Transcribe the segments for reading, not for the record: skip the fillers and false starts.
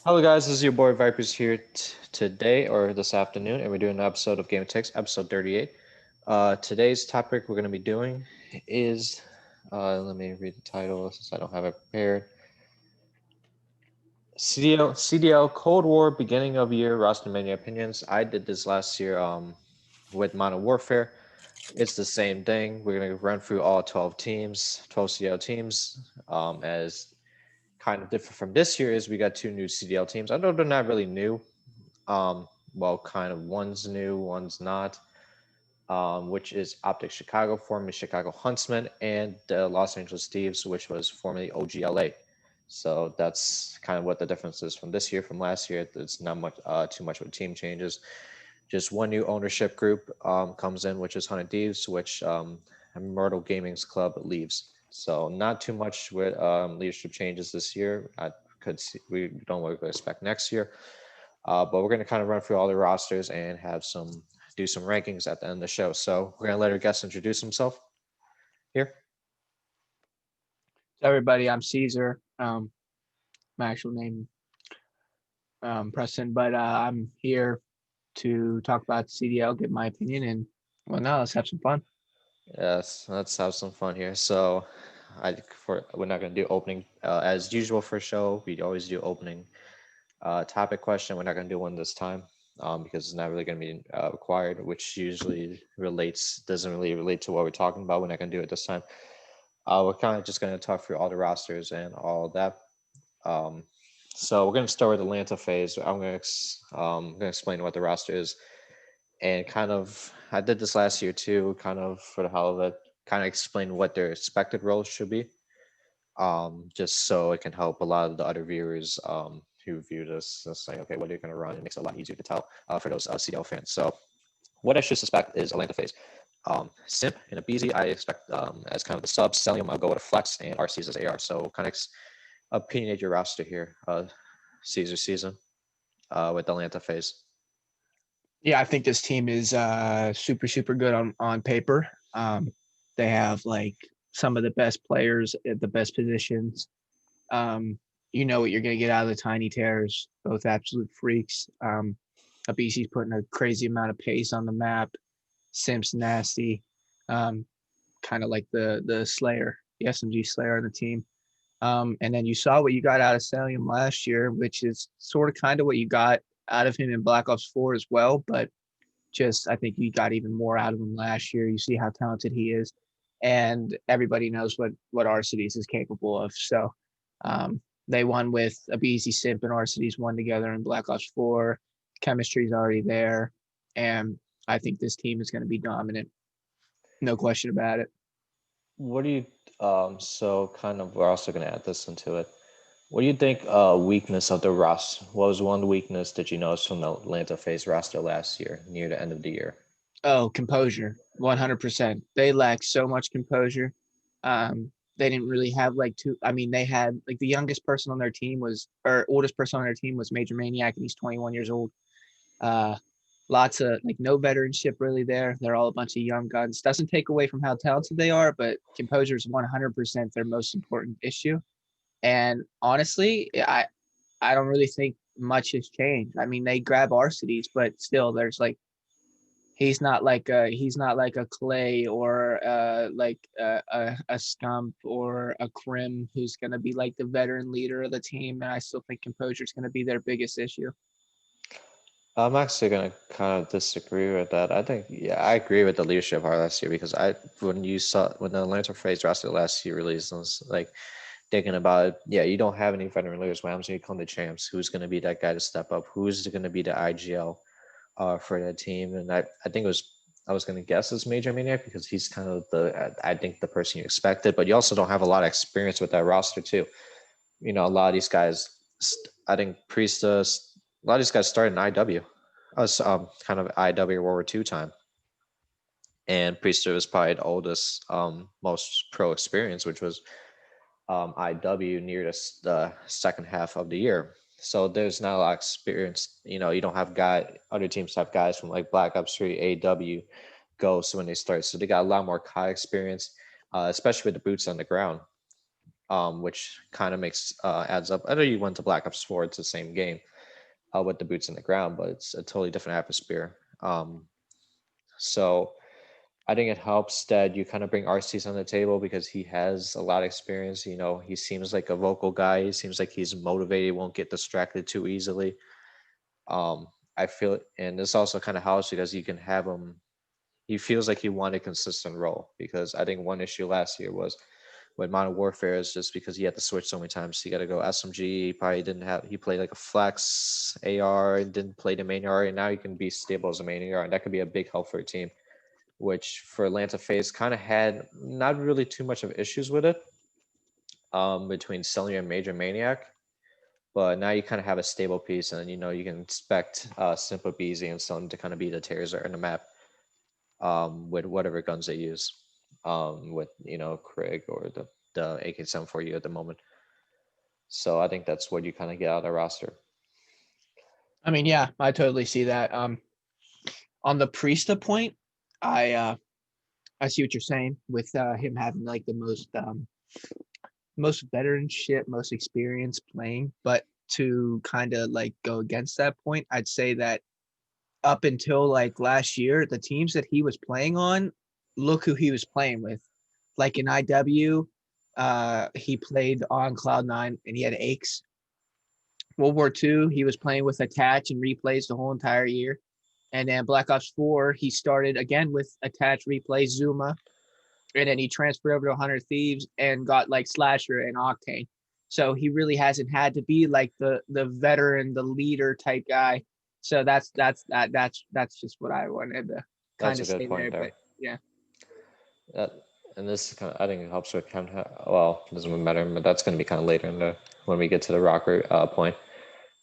Hello guys, this is your boy Vipers here today or this afternoon, and we're doing an episode of Game Takes, episode 38. Today's topic we're going to be doing is, let me read the title since I don't have it prepared. CDL Cold War Beginning of Year Rostermania Opinions. I did this last year with Modern Warfare. It's the same thing. We're going to run through all 12 teams, 12 CDL teams, as kind of different from this year is we got two new CDL teams. I know they're not really new. Well, kind of one's new, one's not, which is Optic Chicago, formerly Chicago Huntsmen, and the Los Angeles Thieves, which was formerly OGLA. So that's kind of what the difference is from this year, from last year. It's not much, too much of a team changes. Just one new ownership group comes in, which is Hunted Thieves, which Myrtle Gaming's club leaves. So not too much with leadership changes this year. We don't know what we expect next year. But we're going to kind of run through all the rosters and do some rankings at the end of the show. So we're going to let our guest introduce himself here. So everybody, I'm Caesar. My actual name, Preston, but I'm here to talk about CDL, give my opinion, and well, now let's have some fun. Yes, let's have some fun here. So we're not going to do opening as usual for a show. We always do opening topic question. We're not going to do one this time because it's not really going to be required, which usually doesn't really relate to what we're talking about. We're not going to do it this time. We're kind of just going to talk through all the rosters and all that. Um, so we're going to start with Atlanta phase. I'm going to explain what the roster is, and kind of I did this last year too, kind of for the hell of it, kind of explain what their expected roles should be, just so it can help a lot of the other viewers who view this and say, okay, what are you going to run? It makes it a lot easier to tell for those CDL fans. So what I should suspect is Atlanta phase. Simp and a BZ, I expect as kind of the subs. Celium, I'll go with a flex, and RCs as AR. So kind of opinionate your roster here, Caesar season with Atlanta phase. Yeah, I think this team is super good on paper. They have like some of the best players at the best positions. You know what you're going to get out of the Tiny Terrors, both absolute freaks. BC's putting a crazy amount of pace on the map. Simp's nasty, kind of like the Slayer, the SMG Slayer on the team. And then you saw what you got out of Stallion last year, which is sort of kind of what you got out of him in Black Ops 4 as well. But just I think you got even more out of him last year. You see how talented he is, and everybody knows what Arcides is capable of. So they won with a BZ Simp and Arcides won together in Black Ops 4. Chemistry's already there, and I think this team is going to be dominant. No question about it. What do you? So kind of, we're also going to add this into it. What do you think? Weakness of the roster. What was one weakness that you noticed from the Atlanta phase roster last year, near the end of the year? Oh, composure, 100%. They lack so much composure. They didn't really have like two. I mean, they had like the youngest person on their team was, or oldest person on their team was Major Maniac, and he's 21 years old. Uh, Lots of like no veteranship really there. They're all a bunch of young guns. Doesn't take away from how talented they are, but composure is 100% their most important issue. And honestly, I don't really think much has changed. I mean, they grab Arcides, but still, there's like he's not like a Clay or a Stump or a Krim who's going to be like the veteran leader of the team. And I still think composure is going to be their biggest issue. I'm actually gonna kind of disagree with that. I think, yeah, I agree with the leadership part last year because when the Atlanta phase roster last year released, I was like thinking about it. Yeah, you don't have any veteran leaders. What happens when you come to champs? Who's gonna be that guy to step up? Who's gonna be the IGL for that team? And I think I was gonna guess it's Major Maniac because he's kind of I think the person you expected, but you also don't have a lot of experience with that roster too. You know, a lot of these guys. I think Priestess. A lot of these guys started in IW. Us kind of IW World War II time. And Priester was probably the oldest, most pro experience, which was IW near the second half of the year. So there's not a lot of experience. You know, you don't have other teams have guys from like Black Ops 3, AW, Ghost when they start. So they got a lot more COD experience, especially with the boots on the ground. which kind of makes adds up. I know you went to Black Ops 4; it's the same game with the boots in the ground, but it's a totally different atmosphere. So I think it helps that you kind of bring RCs on the table because he has a lot of experience. You know, he seems like a vocal guy. He seems like he's motivated, won't get distracted too easily. I feel, and this also kind of helps because you can have him. He feels like he won a consistent role because I think one issue last year was with Modern Warfare is just because he had to switch so many times. He got to go SMG. He probably didn't have. He played like a flex AR and didn't play the main AR, and now he can be stable as a main AR, and that could be a big help for a team. Which for Atlanta FaZe kind of had not really too much of issues with it between Cellular and Major Maniac. But now you kind of have a stable piece, and you know you can expect Simple Beezy and Sun to kind of be the tears in the map with whatever guns they use, with you know Craig or the AK-74U at the moment. So I think that's what you kind of get out of the roster. I mean, yeah, I totally see that. On the Priesta point, I I see what you're saying with him having like the most veteranship, most experience playing. But to kind of like go against that point, I'd say that up until like last year, the teams that he was playing on, look who he was playing with. Like in IW, he played on Cloud9 and he had aches. World War II, he was playing with Attach and replays the whole entire year. And then Black Ops 4, he started again with Attach, replays, Zuma, and then he transferred over to 100 Thieves and got like Slasher and Octane. So he really hasn't had to be like the veteran, the leader type guy. So that's just what I wanted to kind That's a of good say point there. there. But yeah, That, and this kind of, I think it helps with kind of, well, it doesn't matter, but that's going to be kind of later in the when we get to the rocker point.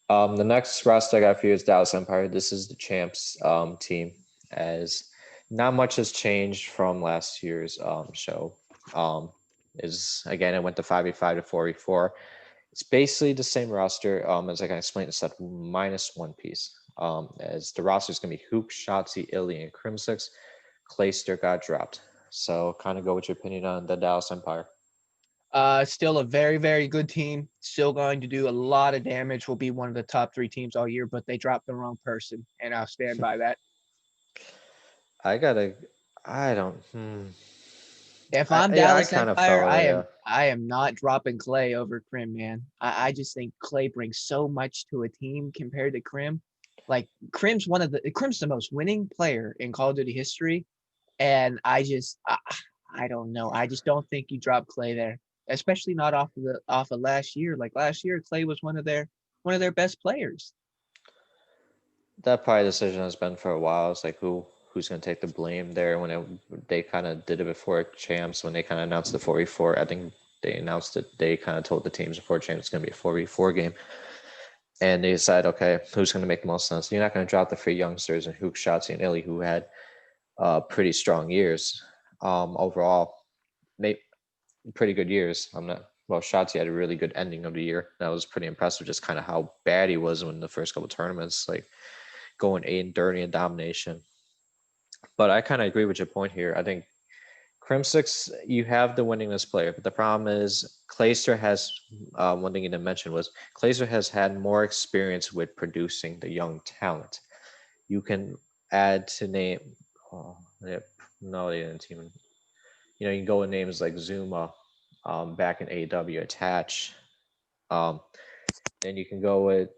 The next roster I got for you is Dallas Empire. This is the champs team, as not much has changed from last year's show. Um, is again, it went to 5v5 to 4v4. It's basically the same roster as I can explain, except minus one piece. As the roster is going to be Hook, Shotzi, Illy, and Crimsix. Clayster got dropped. So, kind of go with your opinion on the Dallas Empire. still a very good team. Still going to do a lot of damage. Will be one of the top 3 teams all year, but they dropped the wrong person, and I'll stand by that. I gotta, I don't, If I'm yeah, I Dallas kind of Empire, felt it, yeah. I am not dropping Clay over Krim, man. I just think Clay brings so much to a team compared to Krim. Like Krim's the most winning player in Call of Duty history, and I don't know. I just don't think you drop Clay there, especially not off of last year. Like last year, Clay was one of their best players. That probably decision has been for a while. It's like who's gonna take the blame there when they kind of did it before champs when they kind of announced the 4v4. I think they announced it. They kind of told the teams before champs it's gonna be a 4v4 game, and they decide, okay, who's gonna make the most sense? You're not gonna drop the 3 youngsters and Hook, Shotzi, and Illy who had pretty strong years overall. They pretty good years. I'm not. Well, Shotzi had a really good ending of the year. That was pretty impressive. Just kind of how bad he was in the first couple tournaments, like going 8-30 in domination. But I kind of agree with your point here. I think Crimsix, you have the winningest player, but the problem is Clayster has one thing you didn't mention was Clayster has had more experience with producing the young talent. You can add to name. Oh, no, they didn't even. You know, you can go with names like Zuma, back in AW Attach. Um, then you can go with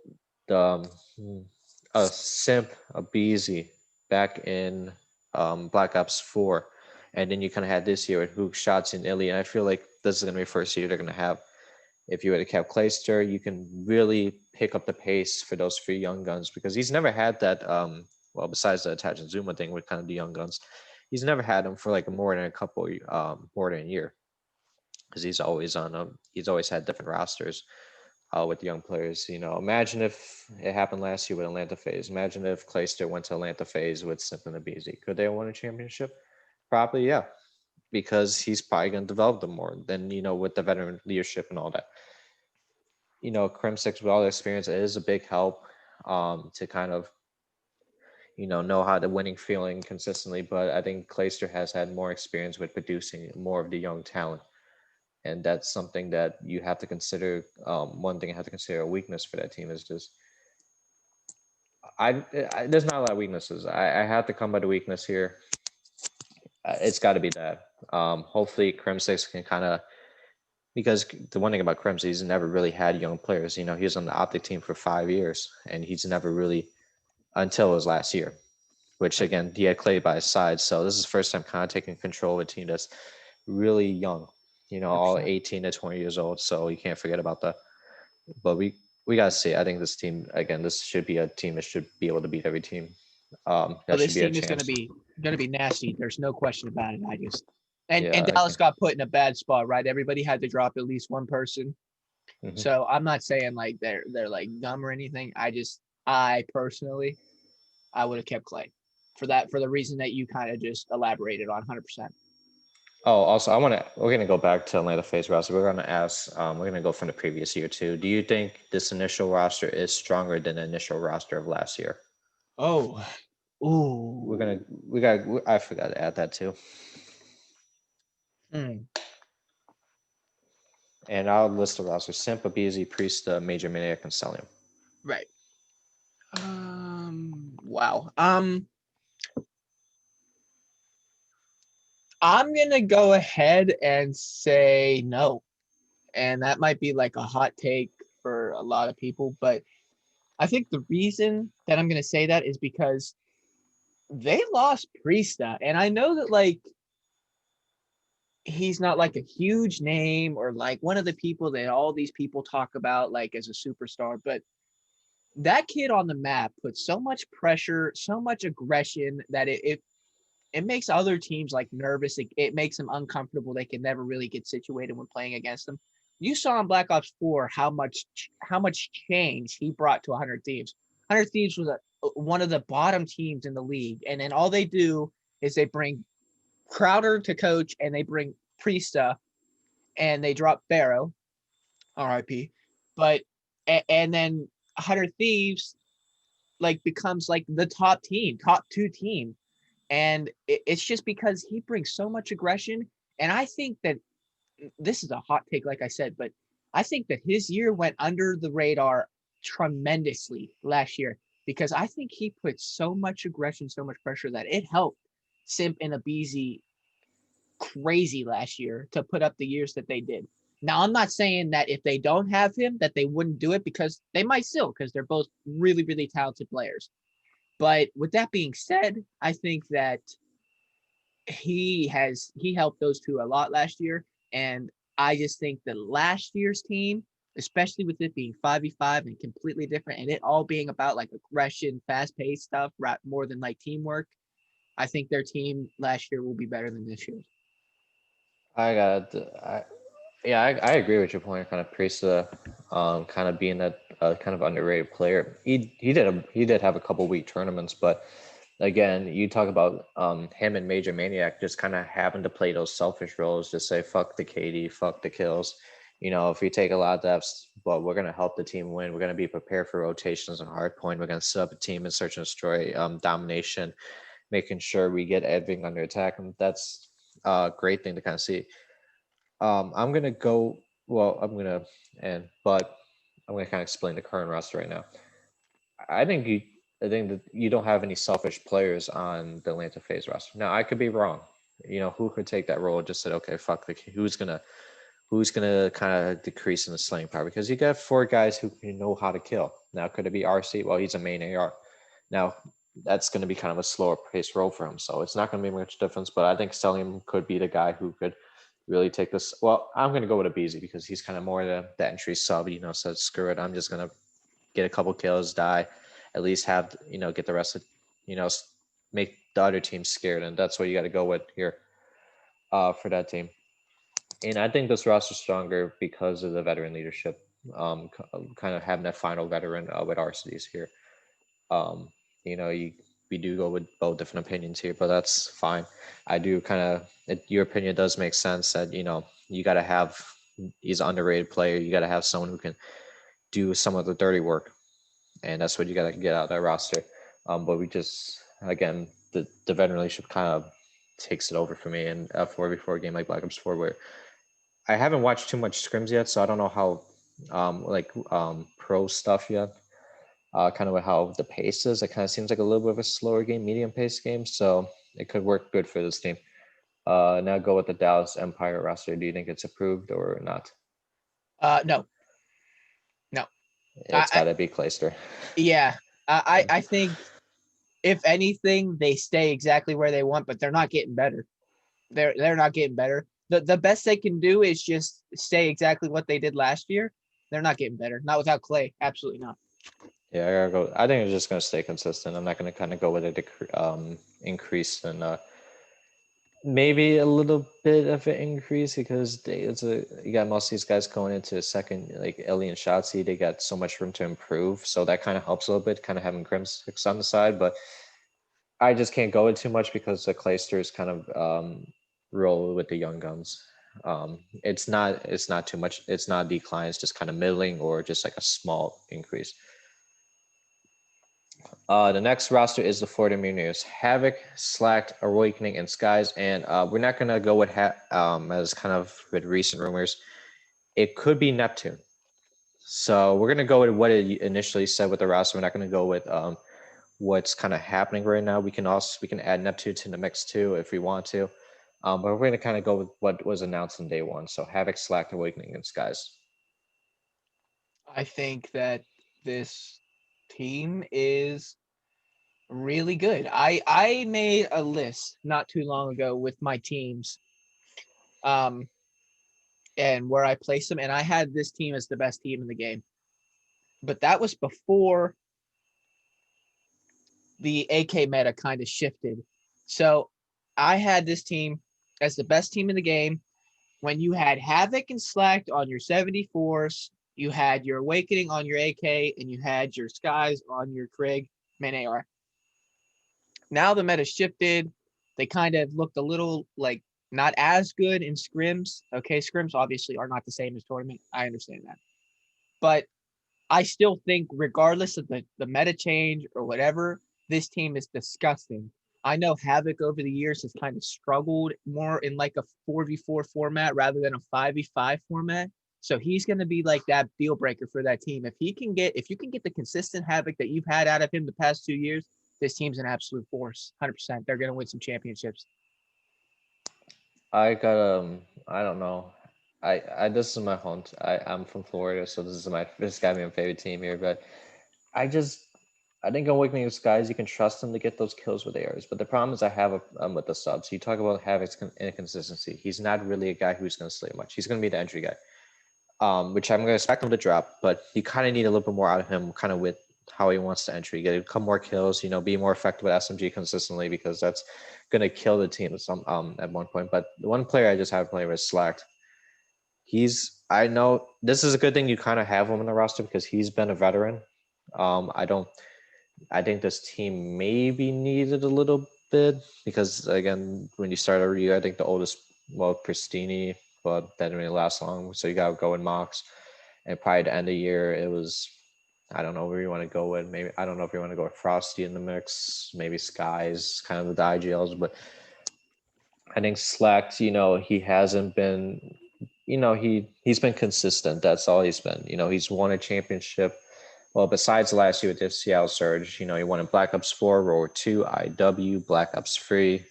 the a Simp, a Beezy back in Black Ops 4. And then you kind of had this year with Hook, Shots, and Illy. And I feel like this is going to be the first year they're going to have. If you would have kept Clayster, you can really pick up the pace for those 3 young guns because he's never had that. Well, besides the Attach and Zuma thing with kind of the young guns, he's never had them for like more than a couple, more than a year because he's always on them. He's always had different rosters with young players. You know, imagine if it happened last year with Atlanta FaZe. Imagine if Clayster went to Atlanta FaZe with Simp and Abizi. Could they have won a championship? Probably, yeah, because he's probably going to develop them more than, you know, with the veteran leadership and all that. You know, Crim6 with all the experience, it is a big help to kind of, you know how the winning feeling consistently. But I think Clayster has had more experience with producing more of the young talent. and that's something that you have to consider. One thing I have to consider a weakness for that team is just there's not a lot of weaknesses. I have to come by the weakness here. It's got to be that. Hopefully, Crimsix can kind of, because the one thing about Crimson, he's never really had young players. You know, he was on the Optic team for 5 years, and he's never really until his last year, which Right. again he had Clay by his side. So this is the first time kind of taking control of a team that's really young. You know, all 100%. 18 to 20 years old. So you can't forget about that. But we gotta see. I think this team again. This should be a team that should be able to beat every team. Oh, That should this be a team is chance. gonna be nasty. There's no question about it. I just and Yeah. Dallas got put in a bad spot, right? Everybody had to drop at least one person. Mhm. So I'm not saying like they're like dumb or anything. I personally I would have kept Clay for the reason that you kind of just elaborated on 100%. Oh, also, we're gonna go back to Atlanta Phase roster. We're gonna ask. We're gonna go from the previous year too. Do you think this initial roster is stronger than the initial roster of last year? Oh, We're gonna. ooh. I forgot to add that too. Hmm. And I'll list the roster: Simp, Abizi, Priest, Major Maniac, and Celium. Right. Wow. I'm gonna go ahead and say no, and that might be like a hot take for a lot of people, but I think the reason that I'm gonna say that is because they lost Priesta, and I know that like he's not like a huge name or like one of the people that all these people talk about like as a superstar, but that kid on the map puts so much pressure, so much aggression that it makes other teams like nervous. It makes them uncomfortable. They can never really get situated when playing against them. You saw in Black Ops 4 how much change he brought to 100 Thieves. 100 Thieves was one of the bottom teams in the league, and then all they do is they bring Crowder to coach, and they bring Priesta, and they drop Pharaoh, R.I.P. But and then 100 Thieves like becomes like the top team, top two team, and it's just because he brings so much aggression. And I think that this is a hot take, like I said, but I think that his year went under the radar tremendously last year because I think he put so much aggression, so much pressure that it helped Simp and Abizi crazy last year to put up the years that they did. Now, I'm not saying that if they don't have him, that they wouldn't do it because they might still, because they're both really, really talented players. But with that being said, I think that he helped those two a lot last year, and I just think that last year's team, especially with it being 5v5 and completely different, and it all being about like aggression, fast paced stuff, more than like teamwork. I think their team last year will be better than this year's. I got. I agree with your point. Kind of Priest, kind of being that kind of underrated player. He did have a couple weak tournaments, but again, you talk about him and Major Maniac just kind of having to play those selfish roles, just say fuck the KD, fuck the kills. You know, if we take a lot of deaths, but we're gonna help the team win. We're gonna be prepared for rotations and hard point. We're gonna set up a team and search and destroy, domination, making sure we get everything under attack, and that's a great thing to kind of see. I'm gonna go. Well, I'm gonna and but I'm gonna kind of explain the current roster right now. I think you. I think that you don't have any selfish players on the Atlanta Phase roster. Now, I could be wrong. You know, who could take that role and just said, okay, fuck the who's gonna kind of decrease in the slaying power because you got four guys who know how to kill. Now, could it be RC? Well, he's a main AR. Now, that's going to be kind of a slower pace role for him, so it's not going to be much difference. But I think Stellium could be the guy who could really take this. Well, I'm going to go with a Beezy because he's kind of more the entry sub. You know, said screw it, I'm just going to get a couple kills, die, at least have get the rest of make the other team scared, and that's what you got to go with here for that team. And I think this roster's stronger because of the veteran leadership. Kind of having that final veteran with RCDs here. Um, you know, we do go with both different opinions here, but that's fine. I do kind of your opinion does make sense that you got to have he's an underrated player. You got to have someone who can do some of the dirty work, and that's what you got to get out of that roster. But we just again the veteran leadership kind of takes it over for me in a 4v4 game like Black Ops 4 where I haven't watched too much scrims yet, so I don't know how pro stuff yet. Kind of how the pace is. It kind of seems like a little bit of a slower game, medium pace game, so it could work good for this team. Now go with the Dallas Empire roster. Do you think it's approved or not? No, no. It's I got to be Clayster. yeah. I think if anything, they stay exactly where they want, but they're not getting better. They're not getting better. The best they can do is just stay exactly what they did last year. They're not getting better. Not without Clay. Absolutely not. Yeah, I gotta go. I think it's just gonna stay consistent. I'm not gonna kind of go with a increase and maybe a little bit of an increase because you got most of these guys going into a second, like Ellie and Shotzi. They got so much room to improve, so that kind of helps a little bit. Kind of having Grim six on the side, but I just can't go with too much because the Claysters kind of roll with the young guns. It's not too much. It's not a decline. It's just kind of middling or just like a small increase. The next roster is the Florida Mutineers. Havoc, Slacked, Awakening, and Skies. And we're not going to go with, as kind of with recent rumors, it could be Neptune. So we're going to go with what it initially said with the roster. We're not going to go with what's kind of happening right now. We can add Neptune to the mix too if we want to. But we're going to kind of go with what was announced on day one. So Havoc, Slacked, Awakening, and Skies. I think that this team is really good. I made a list not too long ago with my teams, um, and where I placed them, and I had this team as the best team in the game. But that was before the AK meta kind of shifted. So I had this team as the best team in the game when you had Havoc and Slacked on your 74s, you had your Awakening on your AK, and you had your Skies on your Krieg main AR. Now the meta shifted. They kind of looked a little like not as good in scrims. Okay, scrims obviously are not the same as tournament. I understand that. But I still think, regardless of the meta change or whatever, this team is disgusting. I know Havoc over the years has kind of struggled more in like a 4v4 format rather than a 5v5 format. So he's going to be like that deal breaker for that team. If you can get the consistent Havoc that you've had out of him the past 2 years, this team's an absolute force. 100%. They're going to win some championships. I don't know. I this is my home. I'm from Florida, so this got me my favorite team here. But I just I think Awakening of Skies, you can trust them to get those kills with ARs. But the problem is I have with the subs. You talk about Havoc's inconsistency. He's not really a guy who's going to slay much. He's going to be the entry guy, which I'm going to expect him to drop. But you kind of need a little bit more out of him, kind of with how he wants to entry. Get a couple more kills, be more effective with SMG consistently because that's going to kill the team at one point. But the one player I just have playing with Slacked. I know this is a good thing you kind of have him in the roster because he's been a veteran. I don't I think this team maybe needed a little bit because again, when you start a year, I think the oldest, well, Pristini, but that didn't really last long. So you got to go with Mox, and probably the end of the year, it was. I don't know where you want to go with. Maybe I don't know if you want to go with Frosty in the mix. Maybe Skies, kind of the IGLs, but I think Slacked. He hasn't been. He's been consistent. That's all he's been. He's won a championship. Well, besides last year with the Seattle Surge, he won in Black Ops 4, World War 2, IW, Black Ops 3.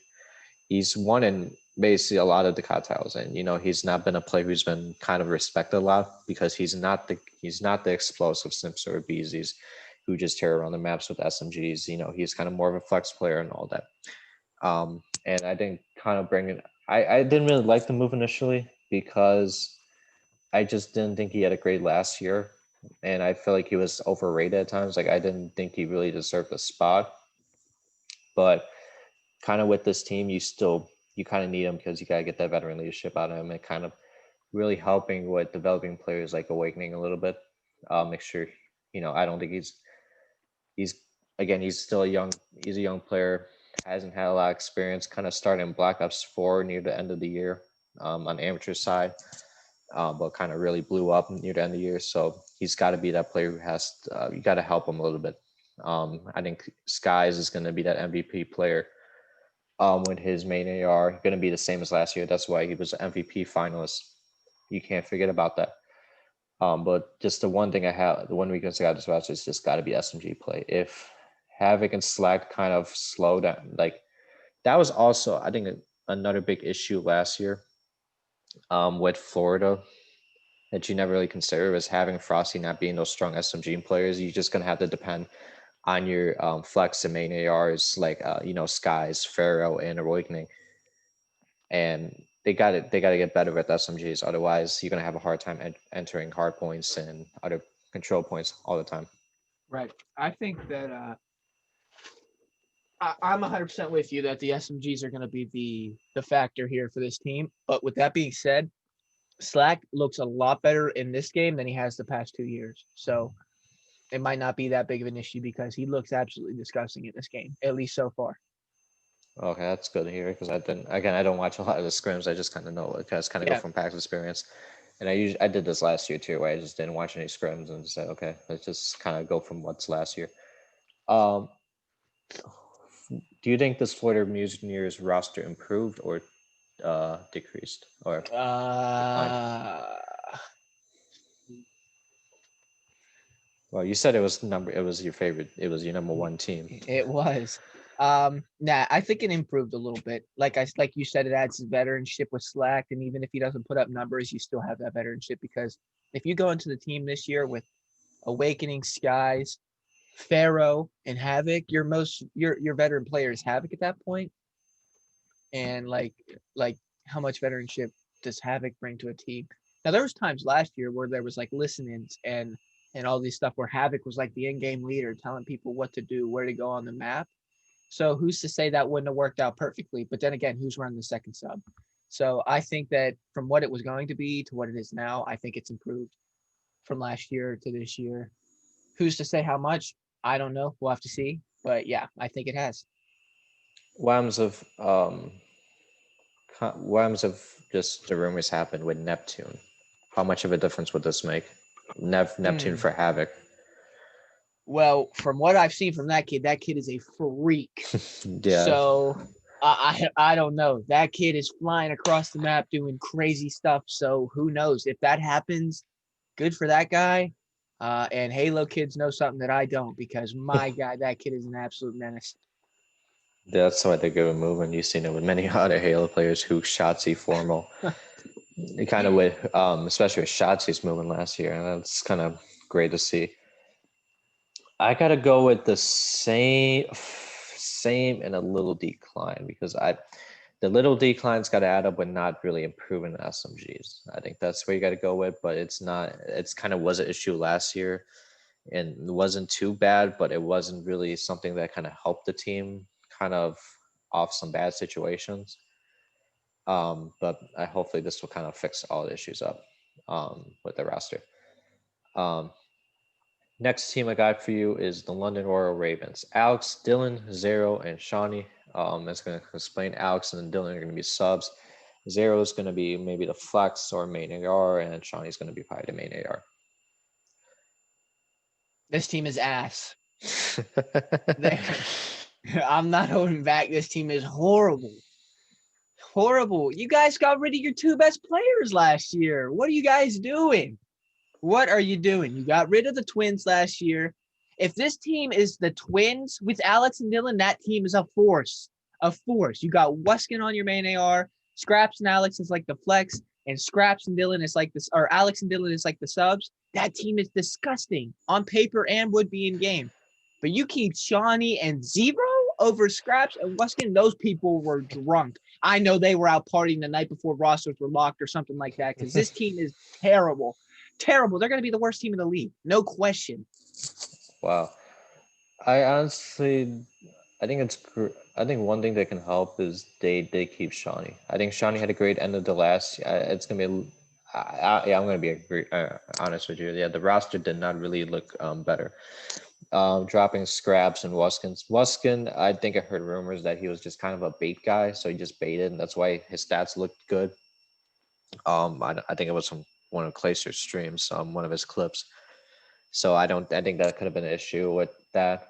He's won in basically a lot of the COD titles, and he's not been a player who's been kind of respected a lot because he's not the explosive Sims or Beezies who just tear around the maps with SMGs. He's kind of more of a flex player and all that. And I think kind of bringing, I didn't really like the move initially because I just didn't think he had a great last year, and I feel like he was overrated at times. Like I didn't think he really deserved a spot, but kind of with this team, you kind of need him because you gotta get that veteran leadership out of him and kind of really helping with developing players like Awakening a little bit. Make sure I don't think he's again he's a young player, hasn't had a lot of experience. Kind of started in Black Ops 4 near the end of the year on the amateur side. But kind of really blew up near the end of the year. So he's got to be that player who you got to help him a little bit. I think Skies is going to be that MVP player with his main AR. Going to be the same as last year. That's why he was MVP finalist You can't forget about that. But just the one weakness I got this roster is just got to be SMG play. If Havoc and Slack kind of slow down, like that was also I think another big issue last year with Florida that you never really considered was having Frosty not being those strong SMG players. You're just gonna have to depend on your flex and main ARs like Skies, Pharaoh, and Awakening, and they got to get better with SMGs. Otherwise, you're gonna have a hard time entering hard points and other control points all the time. Right. I think that I'm 100% with you that the SMGs are going to be the factor here for this team. But with that being said, Slack looks a lot better in this game than he has the past 2 years. So it might not be that big of an issue because he looks absolutely disgusting in this game, at least so far. Okay, that's good to hear because I don't watch a lot of the scrims. I just kind of know it. Just kind of go Yeah. from past experience. And I did this last year too, where I just didn't watch any scrims and said, okay, let's just kind of go from what's last year. Um, do you think this Florida Mutineers roster improved or decreased or declined? Uh, Well, you said it was number. It was your favorite. It was your number one team. it was. Nah, I think it improved a little bit. Like you said, it adds his veteranship with Slack, and even if he doesn't put up numbers, you still have that veteranship because if you go into the team this year with Awakening, Skies, Pharaoh, and Havoc, your veteran player is Havoc at that point. And like how much veteranship does Havoc bring to a team? Now there was times last year where there was like listenings and all these stuff where Havoc was like the in-game leader telling people what to do, where to go on the map. So who's to say that wouldn't have worked out perfectly? But then again, who's running the second sub? So I think that from what it was going to be to what it is now, I think it's improved from last year to this year. Who's to say how much? I don't know. We'll have to see. But yeah, I think it has. Whams of Whams of just the rumors happened with Neptune. How much of a difference would this make? Neptune Hmm. for Havoc. Well, from what I've seen from that kid is a freak. Yeah, So I don't know. That kid is flying across the map doing crazy stuff. So who knows if that happens? Good for that guy. And Halo kids know something that I don't because my God, that kid is an absolute menace. that's why they go moving. You've seen it with many other Halo players who Shotzi formal. It kind of with, especially with Shotzi's moving last year, and that's kind of great to see. I gotta go with the same and a little decline because the little decline's got to add up with not really improving the SMGs. I think that's where you got to go with, but it's not. It's kind of was an issue last year, and it wasn't too bad, but it wasn't really something that kind of helped the team kind of off some bad situations. But hopefully this will kind of fix all the issues up with the roster. Um, Next team I got for you is the London Royal Ravens. Alex, Dylan, Zero, and Shawnee. That's going to explain. Alex and Dylan are going to be subs. Zero is going to be maybe the flex or main AR, and Shawnee is going to be probably the main AR. This team is ass. I'm not holding back. This team is horrible. Horrible. You guys got rid of your two best players last year. What are you guys doing? What are you doing? You got rid of the Twins last year. If this team is the Twins with Alex and Dylan, that team is a force. A force. You got Weskin on your main AR. Scraps and Alex is like the flex, and Scraps and Dylan is like this, or Alex and Dylan is like the subs. That team is disgusting on paper and would be in game. But you keep Shawnee and Zero over Scraps and Weskin. Those people were drunk. I know they were out partying the night before rosters were locked or something like that because this team is terrible. Terrible. They're going to be the worst team in the league. No question. Wow. I honestly, I think I think one thing that can help is they keep Shawnee. I think Shawnee had a great end of the last. It's gonna be. Yeah, I'm gonna be honest with you. Yeah, the roster did not really look better. Dropping Scraps and Wuskins. Wuskin, I think I heard rumors that he was just kind of a bait guy, so he just baited, and that's why his stats looked good. I think it was from one of Clayster's streams, one of his clips. So I don't. I think that could have been an issue with that.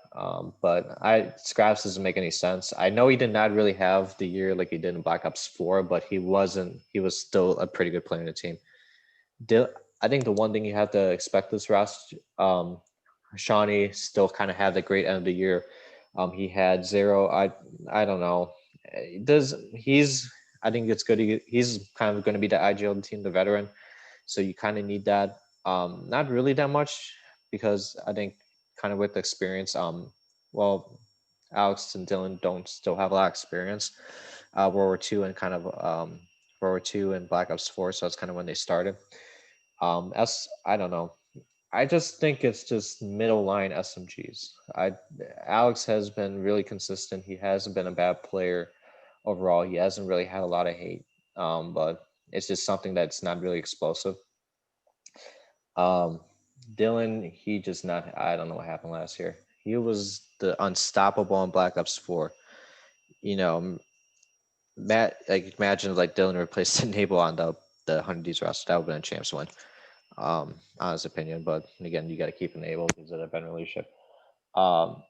But Scraps doesn't make any sense. I know he did not really have the year like he did in Black Ops 4, but he wasn't. He was still a pretty good player in the team. I think the one thing you have to expect this roster, Shawnee still kind of had the great end of the year. He had zero. I don't know. Does he's I think it's good. He's kind of going to be the ideal team, the veteran. So you kind of need that. Not really that much because I think kind of with experience. Well, Alex and Dylan don't still have a lot of experience. World War II and kind of World War II and Black Ops 4. So that's kind of when they started. I don't know. I just think it's just middle line SMGs. Alex has been really consistent. He hasn't been a bad player overall. He hasn't really had a lot of hate, but it's just something that's not really explosive. Um, Dylan, he just not. I don't know what happened last year. He was the unstoppable in Black Ops 4. You know, Matt. Like imagine like Dylan replaced Enable on the 100Ds roster. That would have been a champs win. Honest opinion. But again, you got to keep Enable because of the veteran leadership. Um,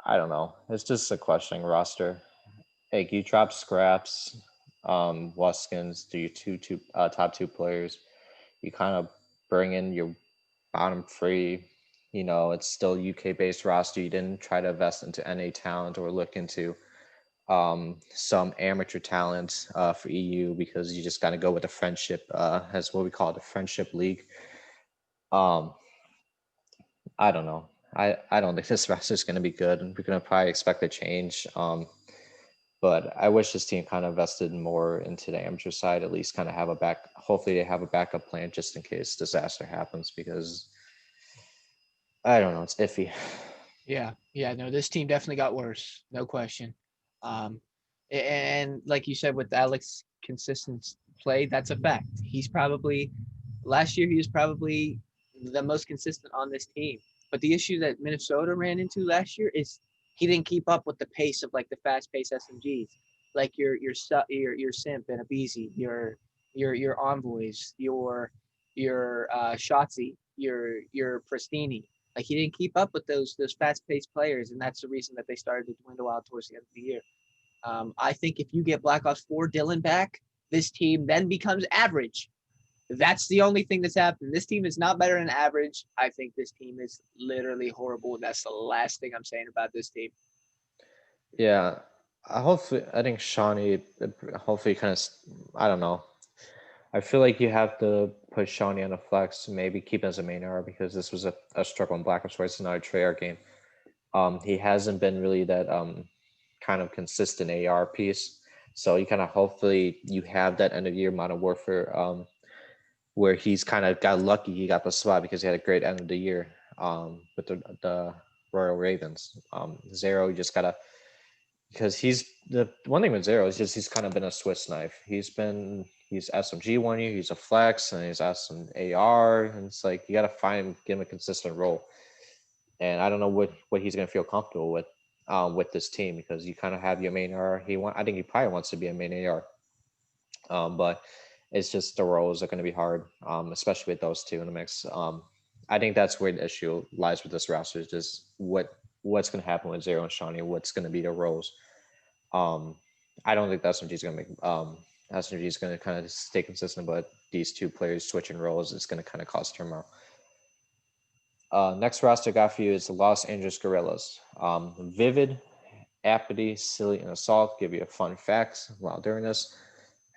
I don't know. It's just a questioning roster. Hey, you drop scraps, Waskins, do your top two players. You kind of bring in your bottom three. It's still UK based roster. You didn't try to invest into NA talent or look into some amateur talent for EU because you just got to go with the friendship, as what we call it, the friendship league. Um, I don't know. I don't think this roster is going to be good, and we're going to probably expect a change. But I wish this team kind of invested more into the amateur side, at least kind of have a back. Hopefully, they have a backup plan just in case disaster happens because I don't know, it's iffy. Yeah. No, this team definitely got worse, no question. Um, and like you said, with Alex consistent play, that's a fact. He's probably last year he was probably the most consistent on this team. But the issue that Minnesota ran into last year is he didn't keep up with the pace of like the fast paced SMGs, like your Simp and Abizi, your Envoys, your Shotzi, your Pristini. Like he didn't keep up with those fast paced players, and that's the reason that they started to dwindle out towards the end of the year. I think if you get Black Ops 4 Dylan back, this team then becomes average. That's the only thing that's happened. This team is not better than average. I think this team is literally horrible. And that's the last thing I'm saying about this team. Yeah, I think Shawnee, hopefully, kind of, I don't know. I feel like you have to put Shawnee on a flex, maybe keep him as a main R because this was a struggle in Black Ops 4. It's not a Treyarch game. He hasn't been really that kind of consistent AR piece. So you kind of hopefully you have that end of year Modern Warfare where he's kind of got lucky he got the spot because he had a great end of the year with the Royal Ravens. Zero, you just gotta because he's the one thing with Zero is just he's kind of been a Swiss knife. He's SMG 1 year, he's a flex, and he's some AR, and it's like you gotta find give him a consistent role. And I don't know what he's gonna feel comfortable with this team because you kind of have your main AR. I think he probably wants to be a main AR, but it's just the roles are going to be hard, especially with those two in the mix. I think that's where the issue lies with this roster is just what's going to happen with Zero and Shawnee. What's going to be their roles? Um, I don't think the SMG is going to make SMG is going to kind of stay consistent, but these two players switching roles is going to kind of cause turmoil. Next roster I got for you is the Los Angeles Guerrillas. Vivid, Apathy, Silly, and Assault. Give you a fun facts while during this.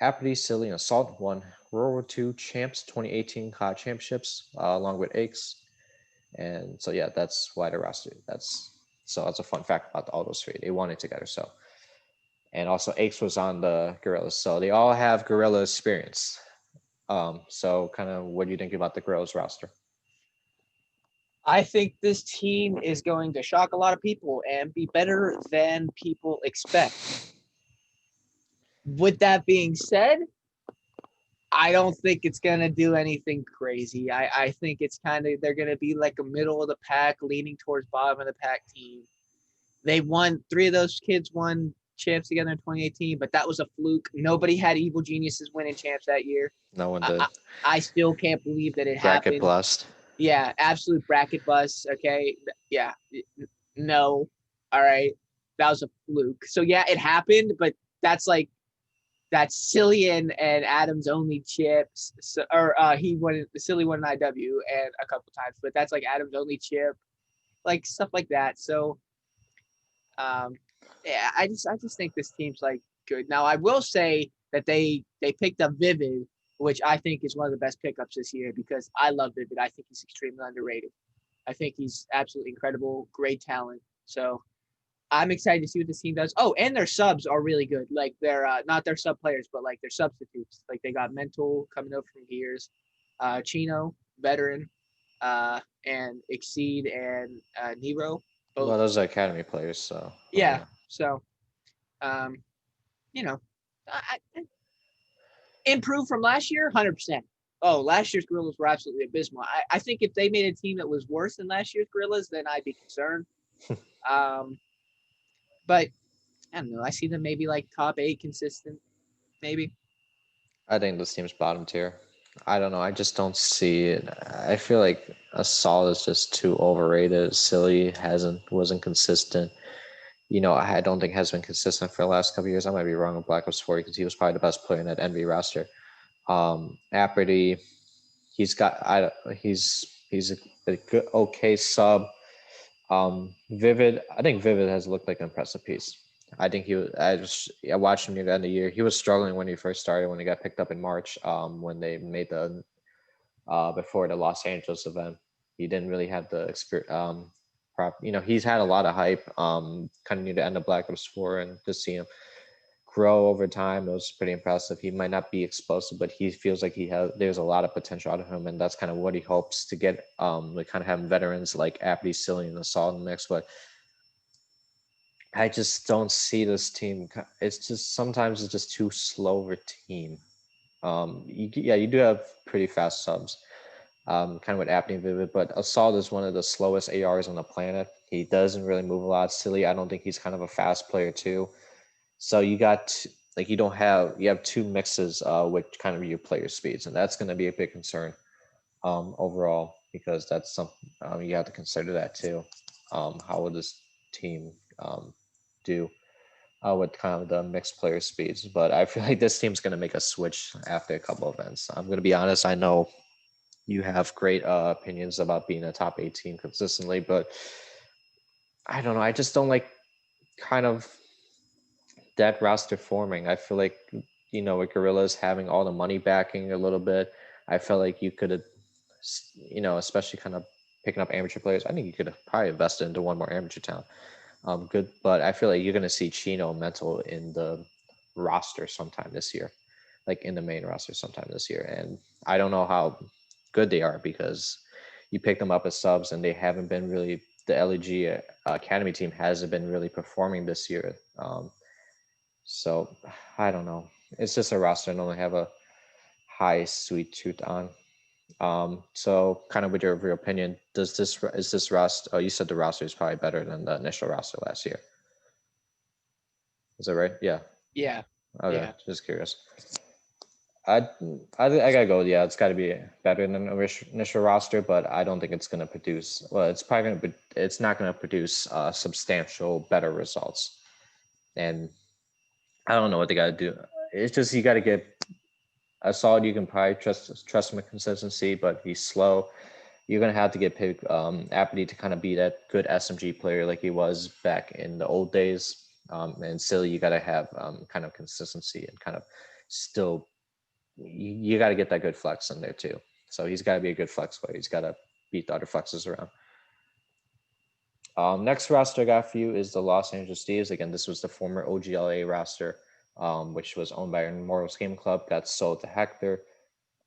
Apathy, Silly, and Assault won World War II Champs 2018 COD Championships along with Aches. And so yeah, that's why the roster. That's a fun fact about all those three. They won it together. So and also Aches was on the Gorillas. So they all have Gorilla experience. So kind of what do you think about the Gorillas roster? I think this team is going to shock a lot of people and be better than people expect. With that being said, I don't think it's going to do anything crazy. I think it's kind of, they're going to be like a middle of the pack, leaning towards bottom of the pack team. They won, three of those kids won champs together in 2018, but that was a fluke. Nobody had Evil Geniuses winning champs that year. No one I, did. I, I still can't believe that it Bracket happened. blast. Yeah, absolute bracket bust. Okay. Yeah. No. All right. That was a fluke. So yeah, it happened, but that's like that's Silly and Adam's only chips. So, or he won the Silly won an IW and a couple times, but that's like Adam's only chip, like stuff like that. So um, yeah, I just think this team's like good. Now I will say that they picked up Vivid, which I think is one of the best pickups this year because I love Vivid. I think he's extremely underrated. I think he's absolutely incredible, great talent. So I'm excited to see what this team does. Oh, and their subs are really good. Like they're not their sub players, but like their substitutes. Like they got Mental coming over from Gears, Chino, veteran, and Exceed and Nero, Well, both. those are academy players, so Yeah. yeah. So um, you know, I improved from last year, 100%. Oh, last year's Gorillas were absolutely abysmal. I think if they made a team that was worse than last year's Gorillas, then I'd be concerned. Um, but I don't know. I see them maybe like top 8 consistent, maybe. I think this team's bottom tier. I don't know. I just don't see it. I feel like Assault is just too overrated. Silly wasn't consistent. I don't think has been consistent for the last couple of years. I might be wrong on Black Ops 4 because he was probably the best player in that NV roster. Apperty, he's got I he's a good okay sub. Vivid, I think Vivid has looked like an impressive piece. I think I watched him near the end of the year. He was struggling when he first started when he got picked up in March. When they made the before the Los Angeles event, he didn't really have the experience. He's had a lot of hype. Kind of near the end of Black Ops 4, and to see him grow over time, it was pretty impressive. He might not be explosive, but he feels like there's a lot of potential out of him, and that's kind of what he hopes to get. Like kind of having veterans like Appy, Silly, and Assault in the mix, but I just don't see this team. It's just sometimes it's just too slow of a team. You do have pretty fast subs, kind of with Apnea and Vivid, but Assault is one of the slowest ARs on the planet. He doesn't really move a lot. Silly, I don't think he's kind of a fast player too. So you have two mixes with kind of your player speeds, and that's going to be a big concern overall because that's something you have to consider that too. How will this team do with kind of the mixed player speeds? But I feel like this team's going to make a switch after a couple events. I'm going to be honest. I know you have great opinions about being a top 18 consistently, but I don't know. I just don't like kind of that roster forming. I feel like with Gorillas having all the money backing a little bit, I felt like you could have, especially kind of picking up amateur players. I think you could have probably invested into one more amateur town. Good, but I feel like you're gonna see Chino Mental in the roster sometime this year, like in the main roster sometime this year, and I don't know how good they are because you pick them up as subs and they haven't been really. The LEG Academy team hasn't been really performing this year. So I don't know. It's just a roster I don't have a high sweet tooth on. So kind of with your opinion, is this roster? Oh, you said the roster is probably better than the initial roster last year. Is that right? Yeah. Yeah. Okay. Yeah. Just curious. I I gotta go. Yeah, it's got to be better than the initial roster, but I don't think it's gonna produce. Well, it's probably gonna. It's not gonna produce substantial better results. And I don't know what they gotta do. It's just you gotta get a solid. You can probably trust him with consistency, but he's slow. You're gonna have to get Apathy to kind of be that good SMG player like he was back in the old days. And still, you gotta have kind of consistency and kind of still you got to get that good flex in there too. So he's got to be a good flex player. He's got to beat the other flexes around. Next roster I got for you is the Los Angeles Thieves. Again, this was the former OGLA roster, which was owned by Immortals Game Club. Got sold to Hector.